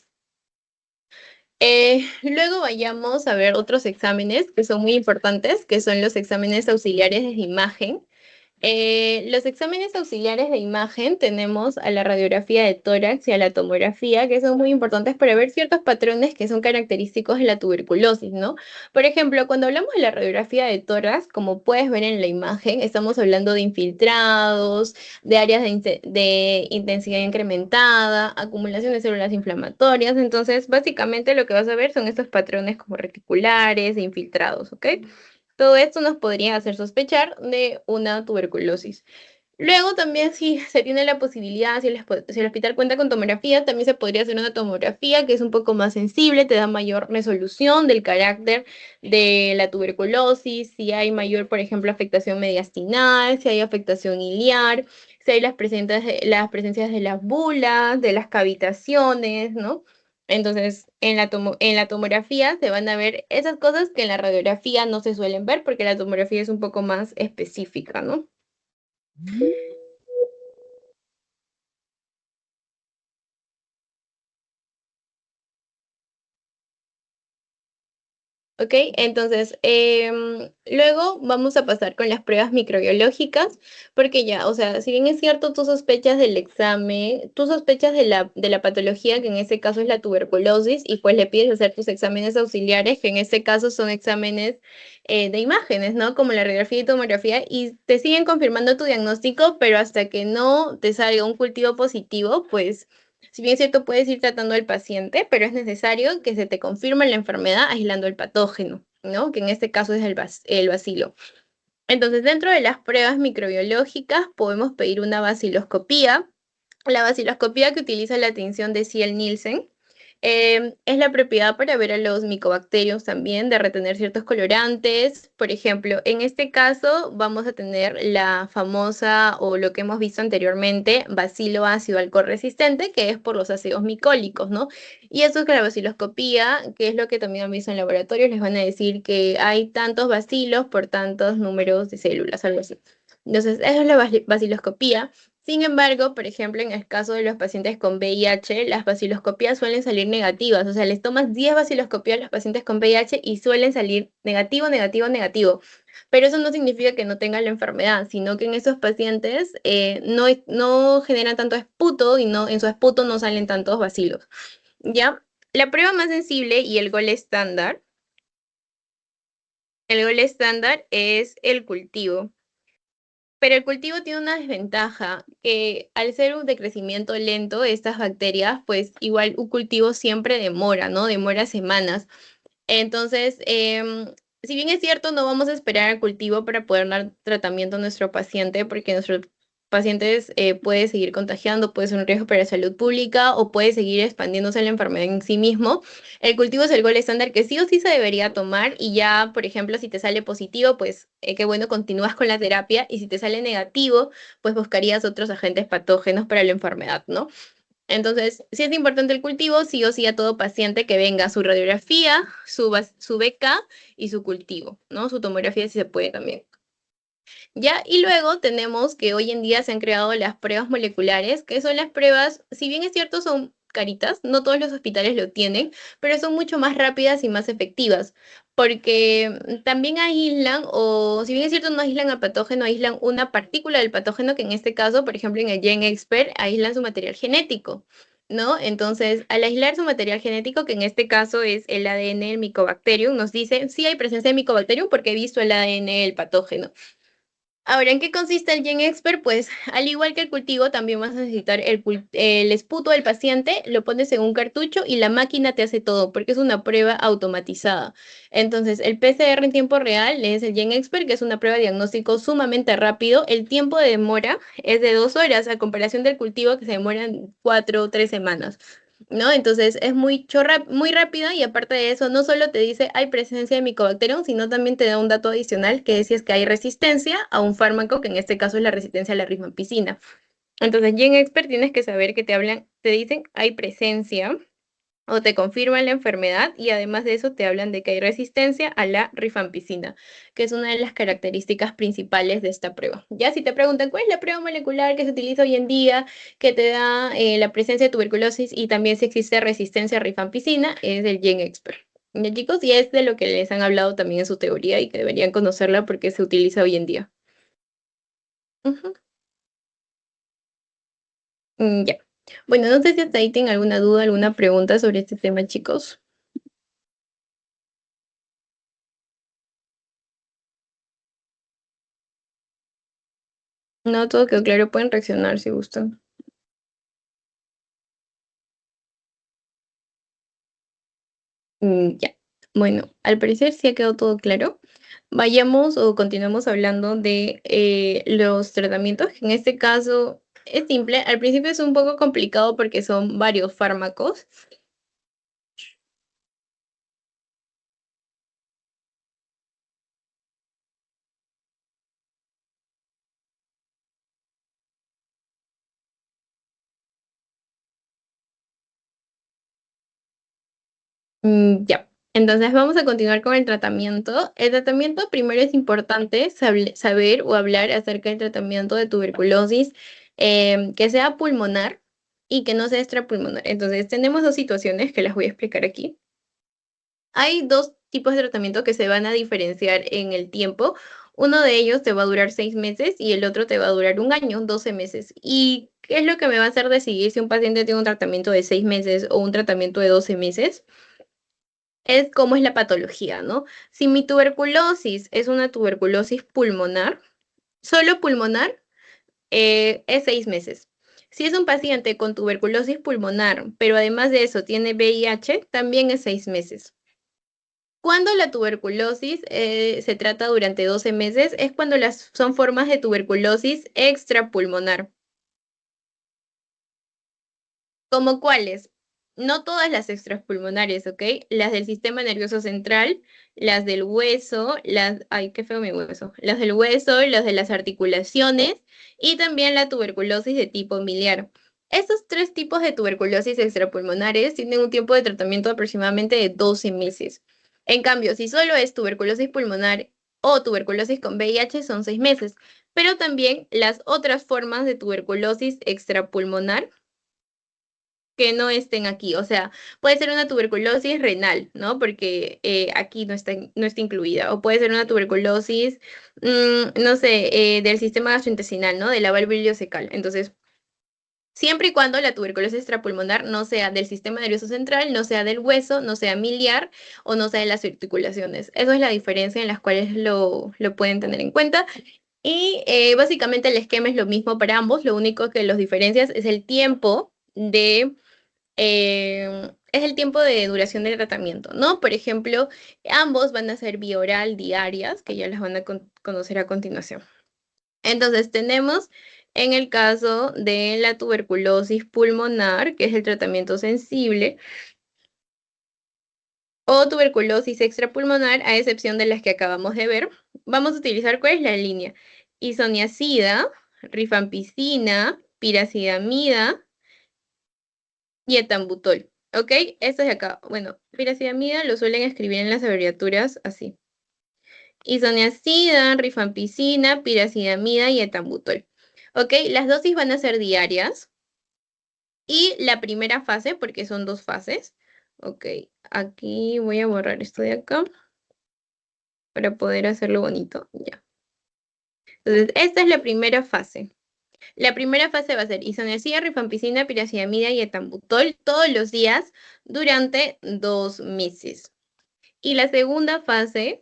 Luego vayamos a ver otros exámenes que son muy importantes, que son los exámenes auxiliares de imagen. Los exámenes auxiliares de imagen tenemos a la radiografía de tórax y a la tomografía, que son muy importantes para ver ciertos patrones que son característicos de la tuberculosis, ¿no? Por ejemplo, cuando hablamos de la radiografía de tórax, como puedes ver en la imagen, estamos hablando de infiltrados, de áreas de intensidad incrementada, acumulación de células inflamatorias. Entonces, básicamente lo que vas a ver son estos patrones como reticulares e infiltrados, ¿ok? Todo esto nos podría hacer sospechar de una tuberculosis. Luego también si se tiene la posibilidad, si el hospital cuenta con tomografía, también se podría hacer una tomografía que es un poco más sensible, te da mayor resolución del carácter de la tuberculosis, si hay mayor, por ejemplo, afectación mediastinal, si hay afectación iliar, si hay las presencias de las bulas, de las cavitaciones, ¿no? Entonces, en la tomografía se van a ver esas cosas que en la radiografía no se suelen ver porque la tomografía es un poco más específica, ¿no? ¿Ok? Entonces, luego vamos a pasar con las pruebas microbiológicas, porque ya, o sea, si bien es cierto, tú sospechas del examen, tú sospechas de la patología, que en este caso es la tuberculosis, y pues le pides hacer tus exámenes auxiliares, que en este caso son exámenes de imágenes, ¿no? Como la radiografía y tomografía, y te siguen confirmando tu diagnóstico, pero hasta que no te salga un cultivo positivo, pues si bien es cierto, puedes ir tratando al paciente, pero es necesario que se te confirme la enfermedad aislando el patógeno, ¿no? Que en este caso es el bacilo. Entonces, dentro de las pruebas microbiológicas, podemos pedir una baciloscopía. La baciloscopía que utiliza la tinción de Ciel-Nielsen es la propiedad para ver a los micobacterios también, de retener ciertos colorantes. Por ejemplo, en este caso vamos a tener la famosa o lo que hemos visto anteriormente, bacilo ácido alcohol resistente, que es por los ácidos micólicos, ¿no? Y eso es que la baciloscopía, que es lo que también han visto en laboratorios, les van a decir que hay tantos bacilos por tantos números de células, algo así. Entonces, eso es la baciloscopía. Sin embargo, por ejemplo, en el caso de los pacientes con VIH, las baciloscopías suelen salir negativas. O sea, les tomas 10 baciloscopías a los pacientes con VIH y suelen salir negativo, negativo, negativo. Pero eso no significa que no tengan la enfermedad, sino que en esos pacientes no generan tanto esputo y no, en su esputo no salen tantos bacilos. ¿Ya? La prueba más sensible y el gol estándar es el cultivo. Pero el cultivo tiene una desventaja, que al ser un decrecimiento lento de estas bacterias, pues igual un cultivo siempre demora, ¿no? Demora semanas. Entonces, si bien es cierto, no vamos a esperar al cultivo para poder dar tratamiento a nuestro paciente, porque nuestros pacientes puede seguir contagiando, puede ser un riesgo para la salud pública o puede seguir expandiéndose la enfermedad en sí mismo. El cultivo es el gol estándar que sí o sí se debería tomar y ya, por ejemplo, si te sale positivo, pues qué bueno, continúas con la terapia y si te sale negativo, pues buscarías otros agentes patógenos para la enfermedad, ¿no? Entonces, sí es importante el cultivo, sí o sí a todo paciente que venga su radiografía, su BK y su cultivo, ¿no? Su tomografía si se puede también. Ya, y luego tenemos que hoy en día se han creado las pruebas moleculares, que son las pruebas, si bien es cierto, son caritas, no todos los hospitales lo tienen, pero son mucho más rápidas y más efectivas, porque también aíslan, o si bien es cierto, no aíslan al patógeno, aíslan una partícula del patógeno, que en este caso, por ejemplo, en el GenExpert, aíslan su material genético. ¿No? Entonces, al aislar su material genético, que en este caso es el ADN del Mycobacterium, nos dice si hay presencia de Mycobacterium porque he visto el ADN del patógeno. Ahora, ¿en qué consiste el GenExpert? Pues al igual que el cultivo, también vas a necesitar el esputo del paciente, lo pones en un cartucho y la máquina te hace todo, porque es una prueba automatizada. Entonces, el PCR en tiempo real es el GenExpert, que es una prueba de diagnóstico sumamente rápido. El tiempo de demora es de 2 horas, a comparación del cultivo que se demora 4 o 3 semanas. ¿No? Entonces es muy rápida y aparte de eso, no solo te dice hay presencia de Mycobacterium, sino también te da un dato adicional que es si es que hay resistencia a un fármaco, que en este caso es la resistencia a la rifampicina. Entonces, ya en Expert tienes que saber que te hablan, te dicen hay presencia o te confirman la enfermedad y además de eso te hablan de que hay resistencia a la rifampicina, que es una de las características principales de esta prueba. Ya si te preguntan cuál es la prueba molecular que se utiliza hoy en día, que te da la presencia de tuberculosis y también si existe resistencia a rifampicina, es el GenExpert. Ya chicos, y es de lo que les han hablado también en su teoría y que deberían conocerla porque se utiliza hoy en día. Ujú. Ya. Bueno, no sé si hasta ahí tienen alguna duda, alguna pregunta sobre este tema, chicos. No, todo quedó claro, pueden reaccionar si gustan. Ya. Bueno, al parecer sí ha quedado todo claro. Vayamos o continuemos hablando de los tratamientos, que en este caso es simple. Al principio es un poco complicado porque son varios fármacos. Ya. Entonces vamos a continuar con el tratamiento. El tratamiento primero es importante saber o hablar acerca del tratamiento de tuberculosis que sea pulmonar y que no sea extrapulmonar. Entonces tenemos dos situaciones que las voy a explicar aquí. Hay dos tipos de tratamiento que se van a diferenciar en el tiempo. Uno de ellos te va a durar 6 meses y el otro te va a durar un año, 12 meses. ¿Y qué es lo que me va a hacer decidir si un paciente tiene un tratamiento de 6 meses o un tratamiento de 12 meses? Es cómo es la patología, ¿no? Si mi tuberculosis es una tuberculosis pulmonar, solo pulmonar, es 6 meses. Si es un paciente con tuberculosis pulmonar, pero además de eso tiene VIH, también es 6 meses. Cuando la tuberculosis se trata durante 12 meses, es cuando son formas de tuberculosis extrapulmonar. ¿Como cuáles? No todas las extrapulmonares, ¿ok? Las del sistema nervioso central, las del hueso, ay, qué feo mi hueso. Las del hueso, las de las articulaciones y también la tuberculosis de tipo miliar. Estos tres tipos de tuberculosis extrapulmonares tienen un tiempo de tratamiento aproximadamente de 12 meses. En cambio, si solo es tuberculosis pulmonar o tuberculosis con VIH, son 6 meses. Pero también las otras formas de tuberculosis extrapulmonar que no estén aquí. O sea, puede ser una tuberculosis renal, ¿no? Porque aquí no está incluida. O puede ser una tuberculosis, no sé, del sistema gastrointestinal, ¿no? De la válvula ileocecal. Entonces, siempre y cuando la tuberculosis extrapulmonar no sea del sistema nervioso central, no sea del hueso, no sea miliar o no sea de las articulaciones. Eso es la diferencia en las cuales lo pueden tener en cuenta. Y básicamente el esquema es lo mismo para ambos, lo único que los diferencias es el tiempo es el tiempo de duración del tratamiento, ¿no? Por ejemplo, ambos van a ser vía oral diarias, que ya las van a conocer a continuación. Entonces, tenemos en el caso de la tuberculosis pulmonar, que es el tratamiento sensible, o tuberculosis extrapulmonar, a excepción de las que acabamos de ver, vamos a utilizar, ¿cuál es la línea? Isoniazida, rifampicina, piracidamida, y etambutol, ¿ok? Esto de acá. Bueno, piracidamida lo suelen escribir en las abreviaturas así. Isoniazida, rifampicina, piracidamida y etambutol. ¿Ok? Las dosis van a ser diarias. Y la primera fase, porque son dos fases. Ok, aquí voy a borrar esto de acá para poder hacerlo bonito. Ya. Entonces, esta es la primera fase. La primera fase va a ser isoniazida, rifampicina, piracidamida y etambutol todos los días durante 2 meses. Y la segunda fase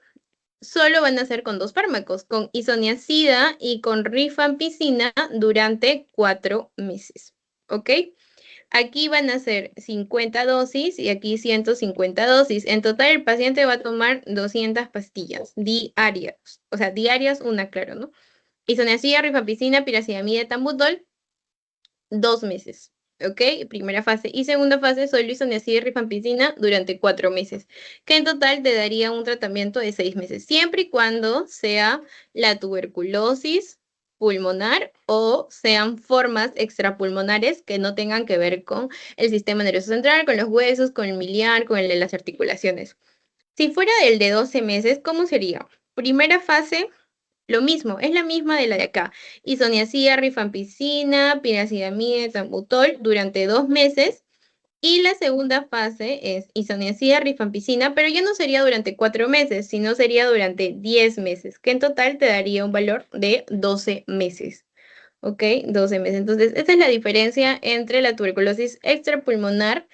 solo van a ser con dos fármacos, con isoniazida y con rifampicina durante 4 meses. ¿Ok? Aquí van a ser 50 dosis y aquí 150 dosis. En total, el paciente va a tomar 200 pastillas diarias. O sea, diarias una, claro, ¿no? Isoniazida, rifampicina, piracidamida, etambutol 2 meses, ¿ok? Primera fase. Y segunda fase, solo isoniazida y rifampicina durante 4 meses, que en total te daría un tratamiento de 6 meses, siempre y cuando sea la tuberculosis pulmonar o sean formas extrapulmonares que no tengan que ver con el sistema nervioso central, con los huesos, con el miliar, con el de las articulaciones. Si fuera el de 12 meses, ¿cómo sería? Primera fase, lo mismo, es la misma de la de acá. Isoniazida, rifampicina, piracidamida, etambutol durante 2 meses. Y la segunda fase es isoniazida, rifampicina, pero ya no sería durante 4 meses, sino sería durante 10 meses, que en total te daría un valor de 12 meses. ¿Ok? 12 meses. Entonces, esta es la diferencia entre la tuberculosis extrapulmonar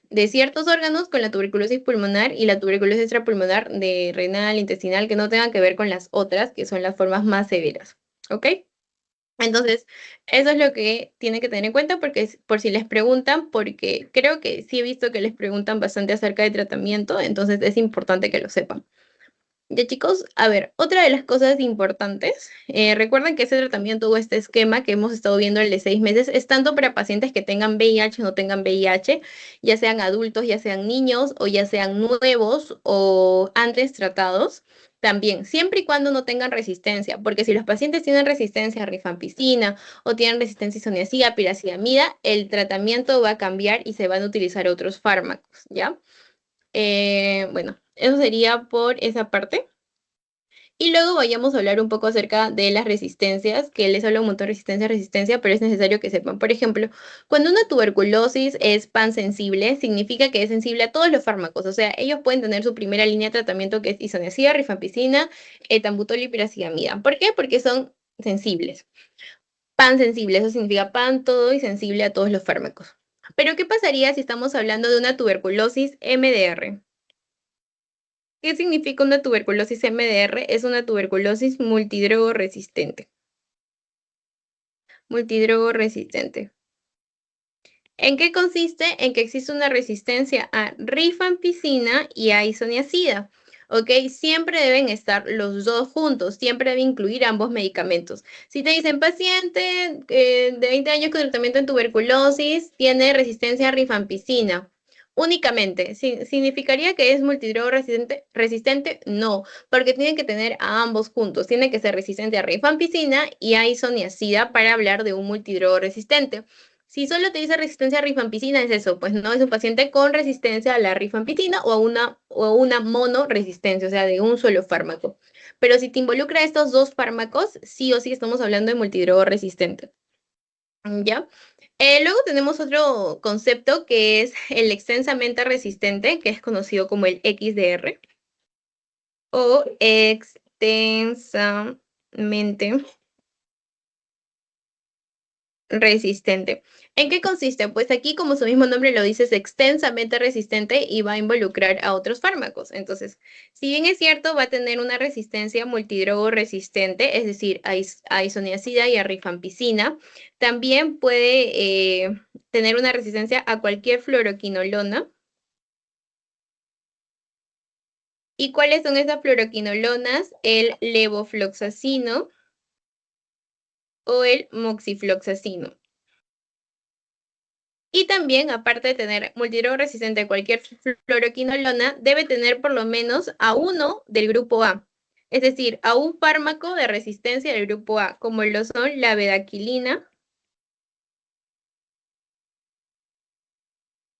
de ciertos órganos con la tuberculosis pulmonar y la tuberculosis extrapulmonar de renal, intestinal, que no tengan que ver con las otras, que son las formas más severas. ¿Ok? Entonces, eso es lo que tienen que tener en cuenta porque por si les preguntan, porque creo que sí he visto que les preguntan bastante acerca de tratamiento, entonces es importante que lo sepan. Ya chicos, a ver, otra de las cosas importantes, recuerden que ese tratamiento o este esquema que hemos estado viendo, el de 6 meses, es tanto para pacientes que tengan VIH o no tengan VIH, ya sean adultos, ya sean niños o ya sean nuevos o antes tratados. También, siempre y cuando no tengan resistencia, porque si los pacientes tienen resistencia a rifampicina o tienen resistencia a isoniazida, piracidamida, el tratamiento va a cambiar y se van a utilizar otros fármacos, ¿ya? Bueno, eso sería por esa parte. Y luego vayamos a hablar un poco acerca de las resistencias, que les hablo un montón de resistencia, pero es necesario que sepan. Por ejemplo, cuando una tuberculosis es pansensible, significa que es sensible a todos los fármacos. O sea, ellos pueden tener su primera línea de tratamiento que es isoniazida, rifampicina, etambutol y piracetamida. ¿Por qué? Porque son sensibles. Pansensible, eso significa pan todo y sensible a todos los fármacos. Pero ¿qué pasaría si estamos hablando de una tuberculosis MDR? ¿Qué significa una tuberculosis MDR? Es una tuberculosis multidrogo resistente. Multidrogo resistente. ¿En qué consiste? En que existe una resistencia a rifampicina y a isoniazida. ¿Ok? Siempre deben estar los dos juntos, siempre debe incluir ambos medicamentos. Si te dicen paciente de 20 años con tratamiento en tuberculosis, tiene resistencia a rifampicina. Únicamente, ¿significaría que es multidrogo resistente? Resistente, no, porque tienen que tener a ambos juntos. Tiene que ser resistente a rifampicina y a isoniazida para hablar de un multidrogo resistente. Si solo te dice resistencia a rifampicina, es eso, pues no es un paciente con resistencia a la rifampicina o a una monoresistencia, o sea, de un solo fármaco. Pero si te involucra estos dos fármacos, sí o sí estamos hablando de multidrogo resistente. ¿Ya? Luego tenemos otro concepto que es el extensamente resistente, que es conocido como el XDR o extensamente resistente. ¿En qué consiste? Pues aquí, como su mismo nombre lo dice, es extensamente resistente y va a involucrar a otros fármacos. Entonces, si bien es cierto, va a tener una resistencia multidrogo resistente, es decir, a isoniazida y a rifampicina, también puede tener una resistencia a cualquier fluoroquinolona. ¿Y cuáles son esas fluoroquinolonas? El levofloxacino o el moxifloxacino. Y también, aparte de tener multidrogo resistente a cualquier fluoroquinolona, debe tener por lo menos a uno del grupo A. Es decir, a un fármaco de resistencia del grupo A, como lo son la bedaquilina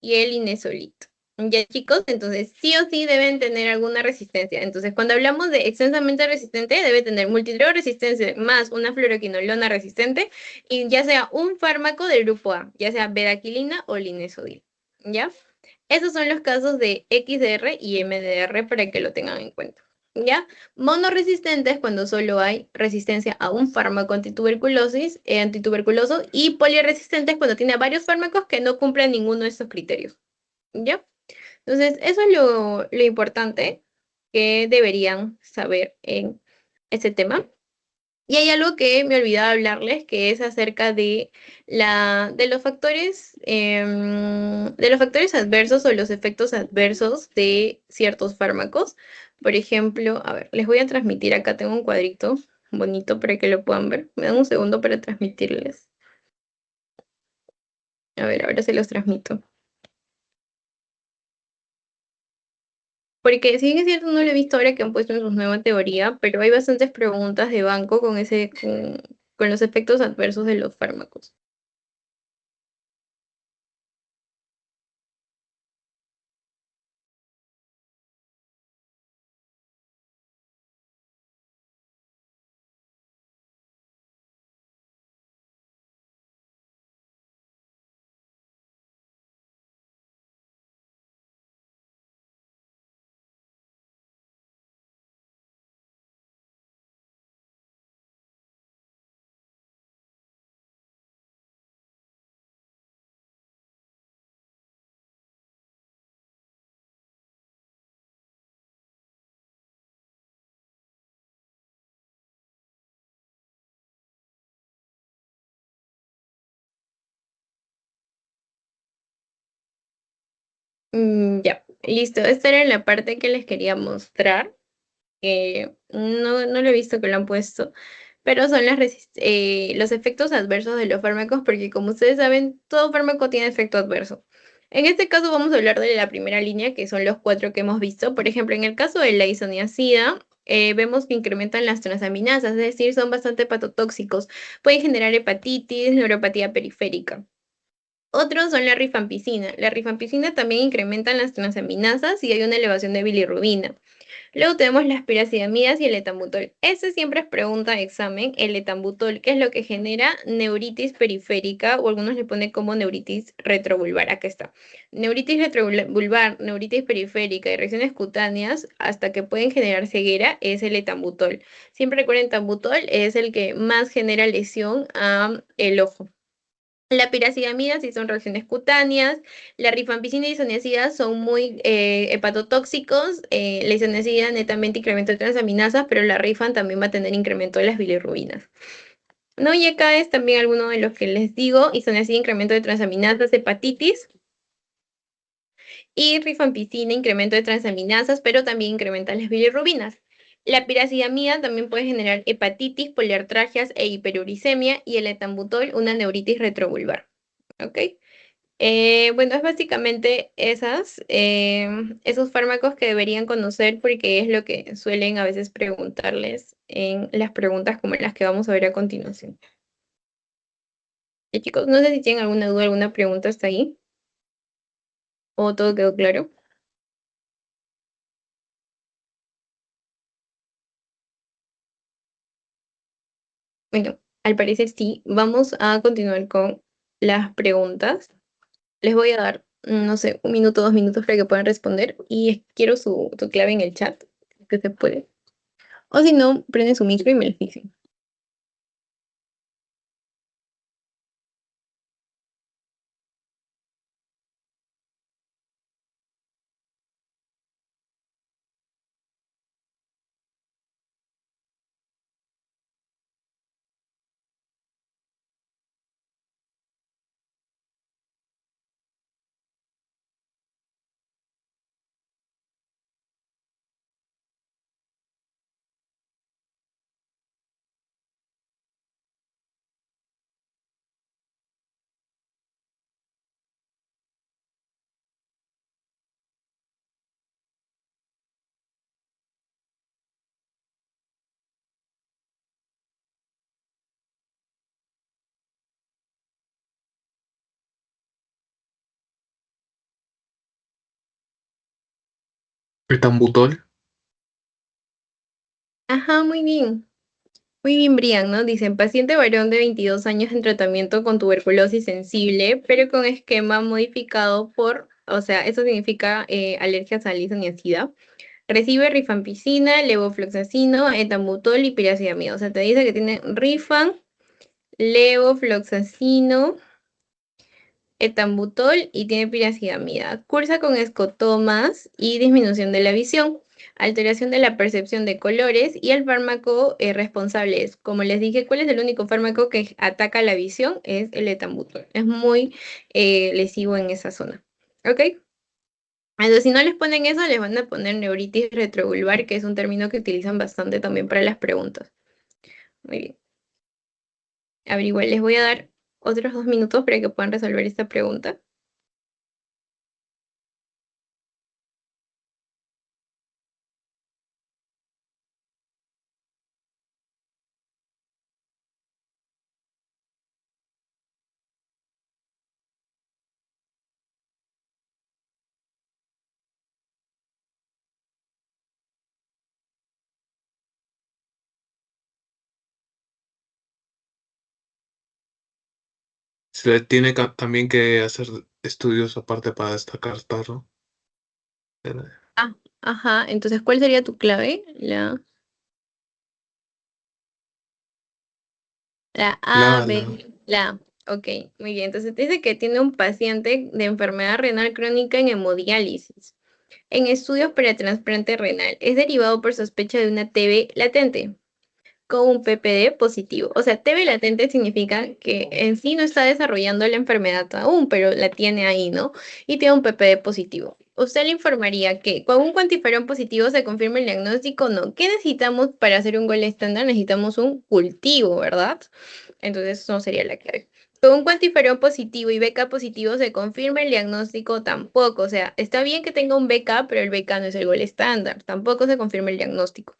y el inesolito. Ya, chicos, entonces sí o sí deben tener alguna resistencia. Entonces, cuando hablamos de extensamente resistente, debe tener multidrogo resistente más una fluoroquinolona resistente y ya sea un fármaco del grupo A, ya sea bedaquilina o linesodil. ¿Ya? Esos son los casos de XDR y MDR para que lo tengan en cuenta. ¿Ya? Monoresistentes cuando solo hay resistencia a un fármaco antituberculoso y poliresistentes cuando tiene varios fármacos que no cumplen ninguno de estos criterios. ¿Ya? Entonces, eso es lo importante que deberían saber en este tema. Y hay algo que me olvidaba hablarles, que es acerca de los factores adversos o los efectos adversos de ciertos fármacos. Por ejemplo, a ver, les voy a transmitir acá, tengo un cuadrito bonito para que lo puedan ver. Me dan un segundo para transmitirles. A ver, ahora se los transmito. Porque si bien es cierto, no lo he visto ahora que han puesto en su nueva teoría, pero hay bastantes preguntas de banco con los efectos adversos de los fármacos. Ya, listo. Esta era la parte que les quería mostrar. No lo he visto que lo han puesto, pero son los efectos adversos de los fármacos, porque como ustedes saben, todo fármaco tiene efecto adverso. En este caso vamos a hablar de la primera línea, que son los cuatro que hemos visto. Por ejemplo, en el caso de la isoniazida, vemos que incrementan las transaminasas, es decir, son bastante hepatotóxicos. Pueden generar hepatitis, neuropatía periférica. Otros son la rifampicina. La rifampicina también incrementa las transaminasas y hay una elevación de bilirrubina. Luego tenemos las piracidamidas y el etambutol. Este siempre es pregunta de examen. El etambutol, ¿qué es lo que genera? Neuritis periférica, o algunos le ponen como neuritis retrovulvar. Acá está. Neuritis retrovulvar, neuritis periférica y reacciones cutáneas, hasta que pueden generar ceguera, es el etambutol. Siempre recuerden, etambutol es el que más genera lesión a el ojo. La piracidamida sí son reacciones cutáneas. La rifampicina y isoniazida son muy hepatotóxicos. La isoniazida netamente incremento de transaminasas, pero la rifan también va a tener incremento de las bilirrubinas. ¿No? Y acá es también alguno de los que les digo: isoniazida, incremento de transaminasas, hepatitis. Y rifampicina, incremento de transaminasas, pero también incrementa las bilirrubinas. La piracidamida también puede generar hepatitis, poliartralgias e hiperuricemia, y el etambutol una neuritis retrovulvar. ¿Ok? Bueno, es básicamente esos fármacos que deberían conocer, porque es lo que suelen a veces preguntarles en las preguntas como las que vamos a ver a continuación. Chicos, no sé si tienen alguna duda, alguna pregunta hasta ahí, o todo quedó claro. Bueno, al parecer sí. Vamos a continuar con las preguntas. Les voy a dar, no sé, 1 minuto, 2 minutos para que puedan responder, y quiero tu clave en el chat, que se puede. O si no, prenden su micro y me lo dicen. Etambutol. Ajá, muy bien. Muy bien, Brian, ¿no? Dicen: paciente varón de 22 años en tratamiento con tuberculosis sensible, pero con esquema modificado por, o sea, eso significa alergias al isoniazida. Recibe rifampicina, levofloxacino, etambutol y piracidamida. O sea, te dice que tiene rifan, levofloxacino, etambutol y tiene piracidamida. Cursa con escotomas y disminución de la visión, alteración de la percepción de colores, y el fármaco responsable es, como les dije, ¿cuál es el único fármaco que ataca la visión? Es el etambutol. Es muy lesivo en esa zona. ¿Ok? Entonces, si no les ponen eso, les van a poner neuritis retrovulvar, que es un término que utilizan bastante también para las preguntas. Muy bien. A ver, igual les voy a dar otros 2 minutos para que puedan resolver esta pregunta. Se le tiene también que hacer estudios aparte para descartarlo. Ah, ajá. Entonces, ¿cuál sería tu clave? La A, La, B, la A. Ok, muy bien. Entonces te dice que tiene un paciente de enfermedad renal crónica en hemodiálisis, en estudios para trasplante renal. Es derivado por sospecha de una TB latente, con un PPD positivo. O sea, TB latente significa que en sí no está desarrollando la enfermedad aún, pero la tiene ahí, ¿no? Y tiene un PPD positivo. Usted le informaría que con un cuantiferón positivo se confirma el diagnóstico, ¿no? ¿Qué necesitamos para hacer un gol estándar? Necesitamos un cultivo, ¿verdad? Entonces, eso no sería la clave. Con un cuantiferón positivo y BK positivo se confirma el diagnóstico, tampoco. O sea, está bien que tenga un BK, pero el BK no es el gol estándar. Tampoco se confirma el diagnóstico.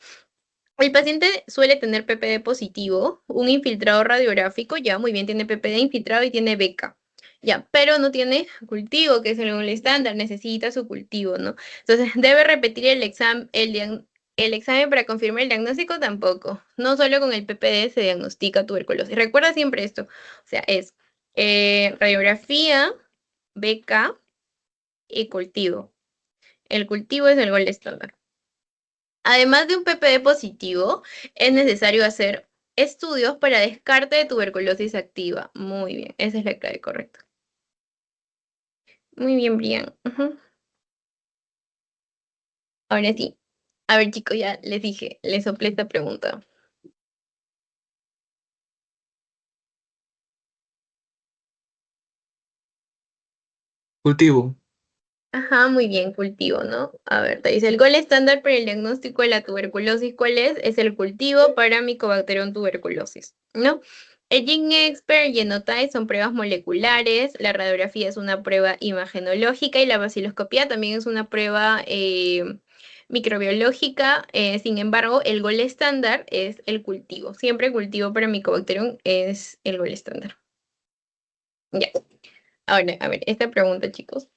El paciente suele tener PPD positivo, un infiltrado radiográfico, ya muy bien, tiene PPD infiltrado y tiene BK. Ya, pero no tiene cultivo, que es el estándar, necesita su cultivo, ¿no? Entonces, debe repetir el examen para confirmar el diagnóstico tampoco. No solo con el PPD se diagnostica tuberculosis. Recuerda siempre esto. O sea, es radiografía, BK y cultivo. El cultivo es el gol estándar. Además de un PPD positivo, es necesario hacer estudios para descarte de tuberculosis activa. Muy bien, esa es la clave correcta. Muy bien, Brian. Ujú. Ahora sí. A ver, chicos, ya les dije, les soplé esta pregunta. Cultivo. Ajá, muy bien, cultivo, ¿no? A ver, te dice, el gol estándar para el diagnóstico de la tuberculosis, ¿cuál es? Es el cultivo para Mycobacterium tuberculosis, ¿no? El GeneXpert y Genotype son pruebas moleculares, la radiografía es una prueba imagenológica y la vaciloscopía también es una prueba microbiológica. Sin embargo, el gol estándar es el cultivo. Siempre el cultivo para Mycobacterium es el gol estándar. Ya. Ahora, a ver, esta pregunta, chicos.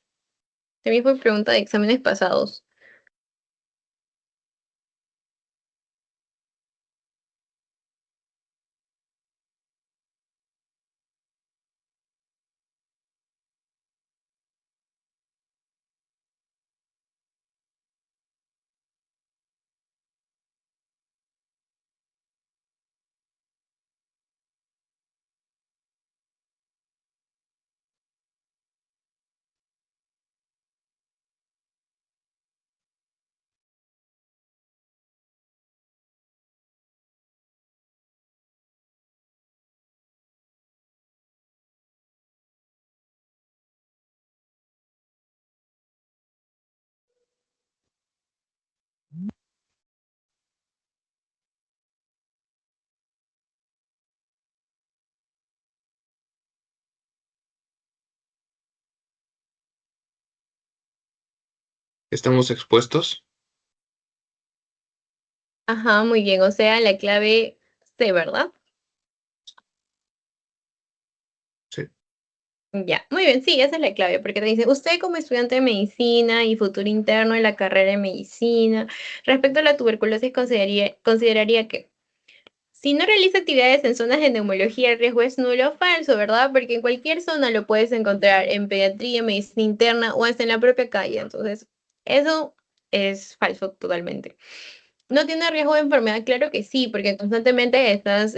También fue pregunta de exámenes pasados. ¿Estamos expuestos? Ajá, muy bien. O sea, la clave C, ¿verdad? Sí. Ya, muy bien, sí, esa es la clave, porque te dice, usted como estudiante de medicina y futuro interno en la carrera de medicina, respecto a la tuberculosis, consideraría que si no realiza actividades en zonas de neumología, el riesgo es nulo o falso, ¿verdad? Porque en cualquier zona lo puedes encontrar, en pediatría, medicina interna o hasta en la propia calle. Entonces, eso es falso totalmente. ¿No tiene riesgo de enfermedad? Claro que sí, porque constantemente estás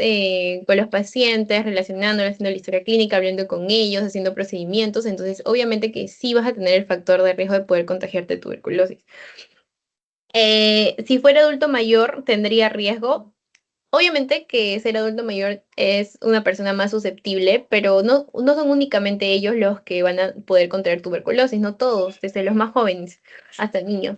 con los pacientes, relacionándolos, haciendo la historia clínica, hablando con ellos, haciendo procedimientos, entonces obviamente que sí vas a tener el factor de riesgo de poder contagiarte de tuberculosis. Si fuera adulto mayor, tendría riesgo. Obviamente que ser adulto mayor es una persona más susceptible, pero no son únicamente ellos los que van a poder contraer tuberculosis, no todos, desde los más jóvenes hasta niños.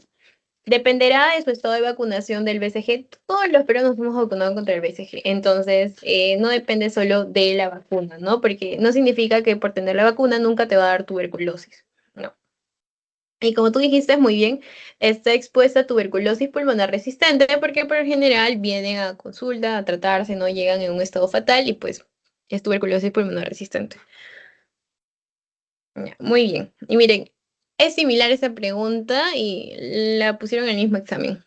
Dependerá de su estado de vacunación del BCG. Todos los peruanos nos hemos vacunado contra el BCG. Entonces, no depende solo de la vacuna, ¿no? Porque no significa que por tener la vacuna nunca te va a dar tuberculosis. No. Y como tú dijiste muy bien, está expuesta a tuberculosis pulmonar resistente porque por lo general vienen a consulta, a tratarse, no llegan en un estado fatal y pues es tuberculosis pulmonar resistente. Ya, muy bien. Y miren, es similar esa pregunta y la pusieron en el mismo examen.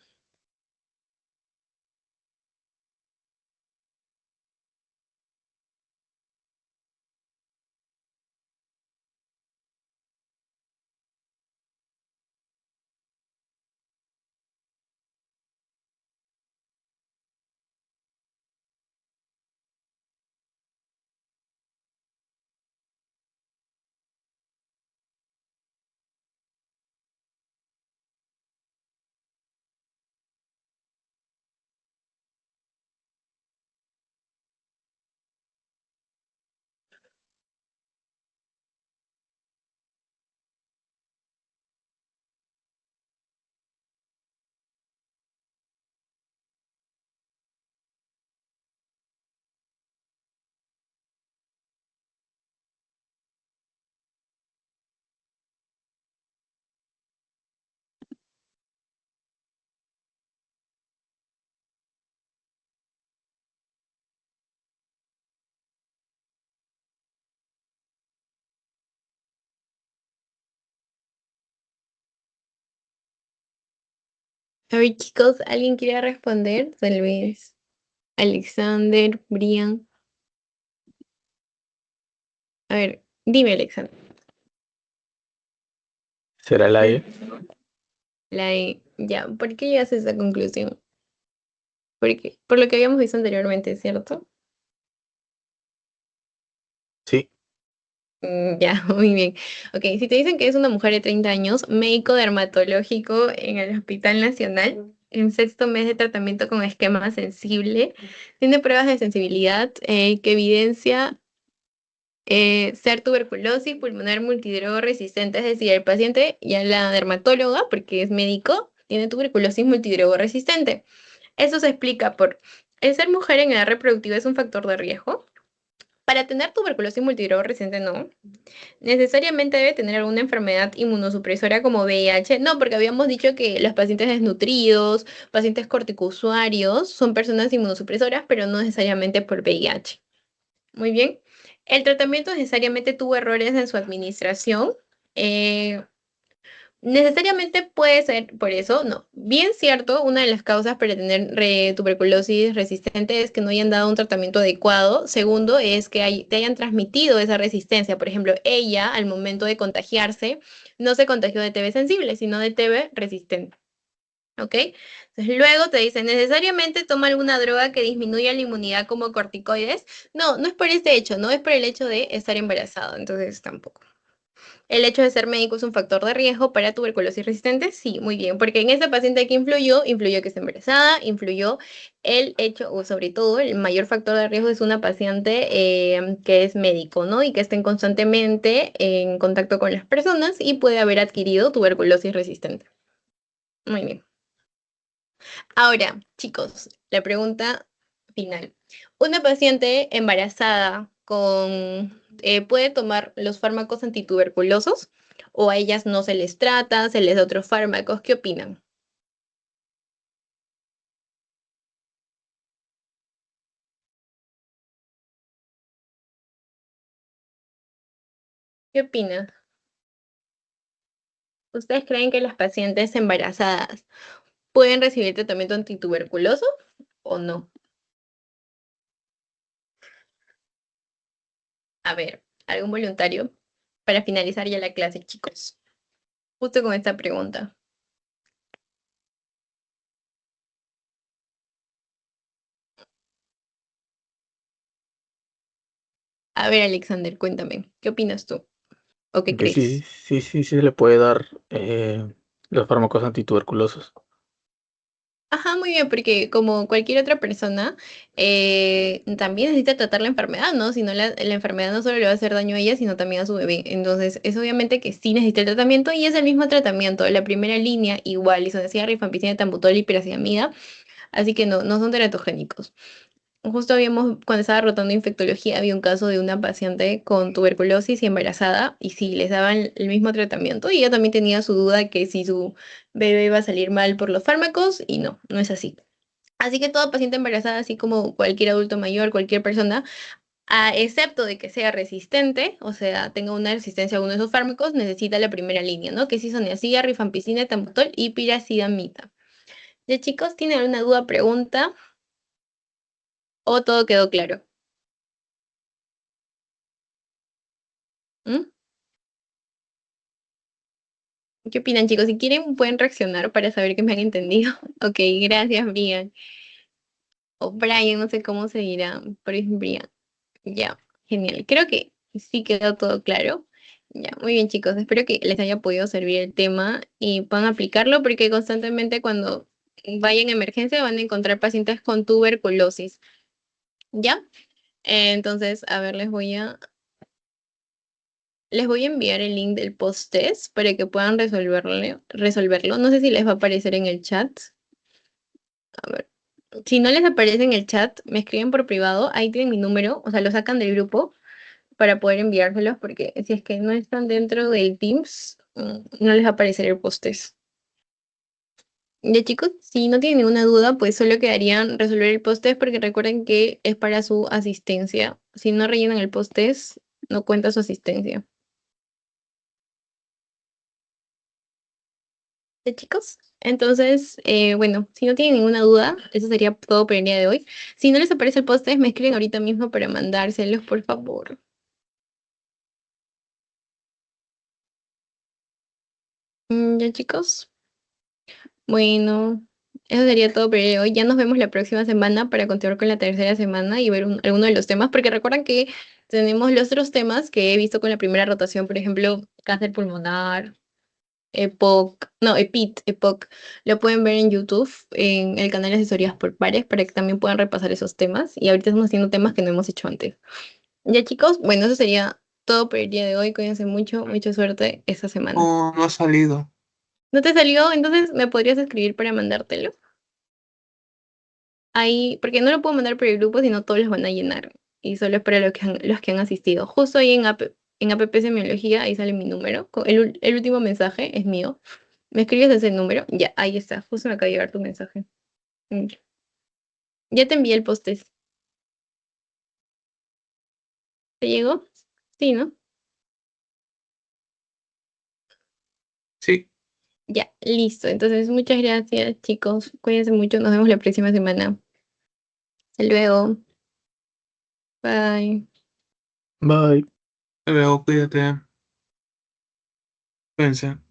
A ver, chicos, ¿alguien quiere responder? Tal vez Alexander, Brian. A ver, dime, Alexander. ¿Será la E? Ya, ¿por qué llegas a esa conclusión? Porque, por lo que habíamos visto anteriormente, ¿cierto? Sí. Ya, muy bien. Ok, si te dicen que es una mujer de 30 años, médico dermatológico en el Hospital Nacional, en sexto mes de tratamiento con esquema sensible, tiene pruebas de sensibilidad que evidencia ser tuberculosis pulmonar multidroga resistente, es decir, el paciente, ya la dermatóloga, porque es médico, tiene tuberculosis multidroga resistente. Eso se explica por el ser mujer en edad reproductiva es un factor de riesgo. Para tener tuberculosis multidroga resistente, no. Necesariamente debe tener alguna enfermedad inmunosupresora como VIH. No, porque habíamos dicho que los pacientes desnutridos, pacientes corticousuarios, son personas inmunosupresoras, pero no necesariamente por VIH. Muy bien. El tratamiento necesariamente tuvo errores en su administración. Eh, Necesariamente puede ser por eso, no. Bien cierto, una de las causas para tener tuberculosis resistente es que no hayan dado un tratamiento adecuado. Segundo, es que te hayan transmitido esa resistencia. Por ejemplo, ella al momento de contagiarse no se contagió de TB sensible, sino de TB resistente. ¿Ok? Entonces, luego te dicen, necesariamente toma alguna droga que disminuya la inmunidad como corticoides. No, no es por este hecho, no es por el hecho de estar embarazado, entonces tampoco. ¿El hecho de ser médico es un factor de riesgo para tuberculosis resistente? Sí, muy bien, porque en esta paciente que influyó que está embarazada, influyó el hecho, o sobre todo, el mayor factor de riesgo es una paciente que es médico, ¿no? Y que estén constantemente en contacto con las personas y puede haber adquirido tuberculosis resistente. Muy bien. Ahora, chicos, la pregunta final. ¿Una paciente embarazada puede tomar los fármacos antituberculosos o a ellas no se les trata, se les da otros fármacos? ¿Qué opinan? ¿Qué opinan? ¿Ustedes creen que las pacientes embarazadas pueden recibir tratamiento antituberculoso o no? A ver, ¿algún voluntario para finalizar ya la clase, chicos? Justo con esta pregunta. A ver, Alexander, cuéntame, ¿qué opinas tú? ¿O qué Que sí, crees? sí, sí, sí se le puede dar los fármacos antituberculosos. Ajá, muy bien, porque como cualquier otra persona, también necesita tratar la enfermedad, ¿no? Si no, la enfermedad no solo le va a hacer daño a ella, sino también a su bebé. Entonces, es obviamente que sí necesita el tratamiento y es el mismo tratamiento. La primera línea, igual, isoniazida, rifampicina, etambutol y piracetamida, así que no, no son teratogénicos. Justo cuando estaba rotando infectología, había un caso de una paciente con tuberculosis y embarazada, y sí, les daban el mismo tratamiento, y ella también tenía su duda que si su bebé iba a salir mal por los fármacos, y no, no es así. Así que toda paciente embarazada, así como cualquier adulto mayor, cualquier persona, excepto de que sea resistente, o sea, tenga una resistencia a uno de esos fármacos, necesita la primera línea, ¿no? Que es isoniazida, rifampicina, etambutol y piracidamida. ¿Ya, chicos, tienen alguna duda, pregunta o todo quedó claro? ¿Mm? ¿Qué opinan, chicos? Si quieren, pueden reaccionar para saber que me han entendido. Ok, gracias, Brian. O Brian, no sé cómo se dirá, pero es Brian. Ya, genial. Creo que sí quedó todo claro. Ya, muy bien, chicos. Espero que les haya podido servir el tema y puedan aplicarlo porque constantemente cuando vayan a emergencia van a encontrar pacientes con tuberculosis. ¿Ya? Entonces, a ver, les voy a enviar el link del post-test para que puedan resolverlo. No sé si les va a aparecer en el chat. A ver. Si no les aparece en el chat, me escriben por privado. Ahí tienen mi número. O sea, lo sacan del grupo para poder enviárselos porque si es que no están dentro del Teams, no les va a aparecer el post-test. Ya, chicos, si no tienen ninguna duda, pues solo quedarían resolver el post-test porque recuerden que es para su asistencia. Si no rellenan el post-test, no cuenta su asistencia. ¿Ya, chicos? Entonces, bueno, si no tienen ninguna duda, eso sería todo por el día de hoy. Si no les aparece el post, me escriben ahorita mismo para mandárselos, por favor. Ya, chicos. Bueno, eso sería todo por el día de hoy. Ya nos vemos la próxima semana para continuar con la tercera semana y ver alguno de los temas, porque recuerdan que tenemos los otros temas que he visto con la primera rotación, por ejemplo, cáncer pulmonar, EPOC, no, EPOC. Lo pueden ver en YouTube, en el canal de Asesorías por Pares, para que también puedan repasar esos temas. Y ahorita estamos haciendo temas que no hemos hecho antes. Ya, chicos, bueno, eso sería todo por el día de hoy. Cuídense mucho, mucha suerte esta semana. No, no ha salido. ¿No te salió? Entonces, ¿me podrías escribir para mandártelo? Ahí, porque no lo puedo mandar por el grupo, sino todos los van a llenar. Y solo es para los que han asistido. Justo ahí en APP Semiología, ahí sale mi número. El último mensaje es mío. ¿Me escribes ese número? Ya, ahí está. Justo me acaba de llegar tu mensaje. Mm. Ya te envié el post. ¿Te llegó? Sí, ¿no? Sí. Ya, listo. Entonces, muchas gracias, chicos. Cuídense mucho. Nos vemos la próxima semana. Hasta luego. Bye. Bye. Te veo, cuídate. Cuídense.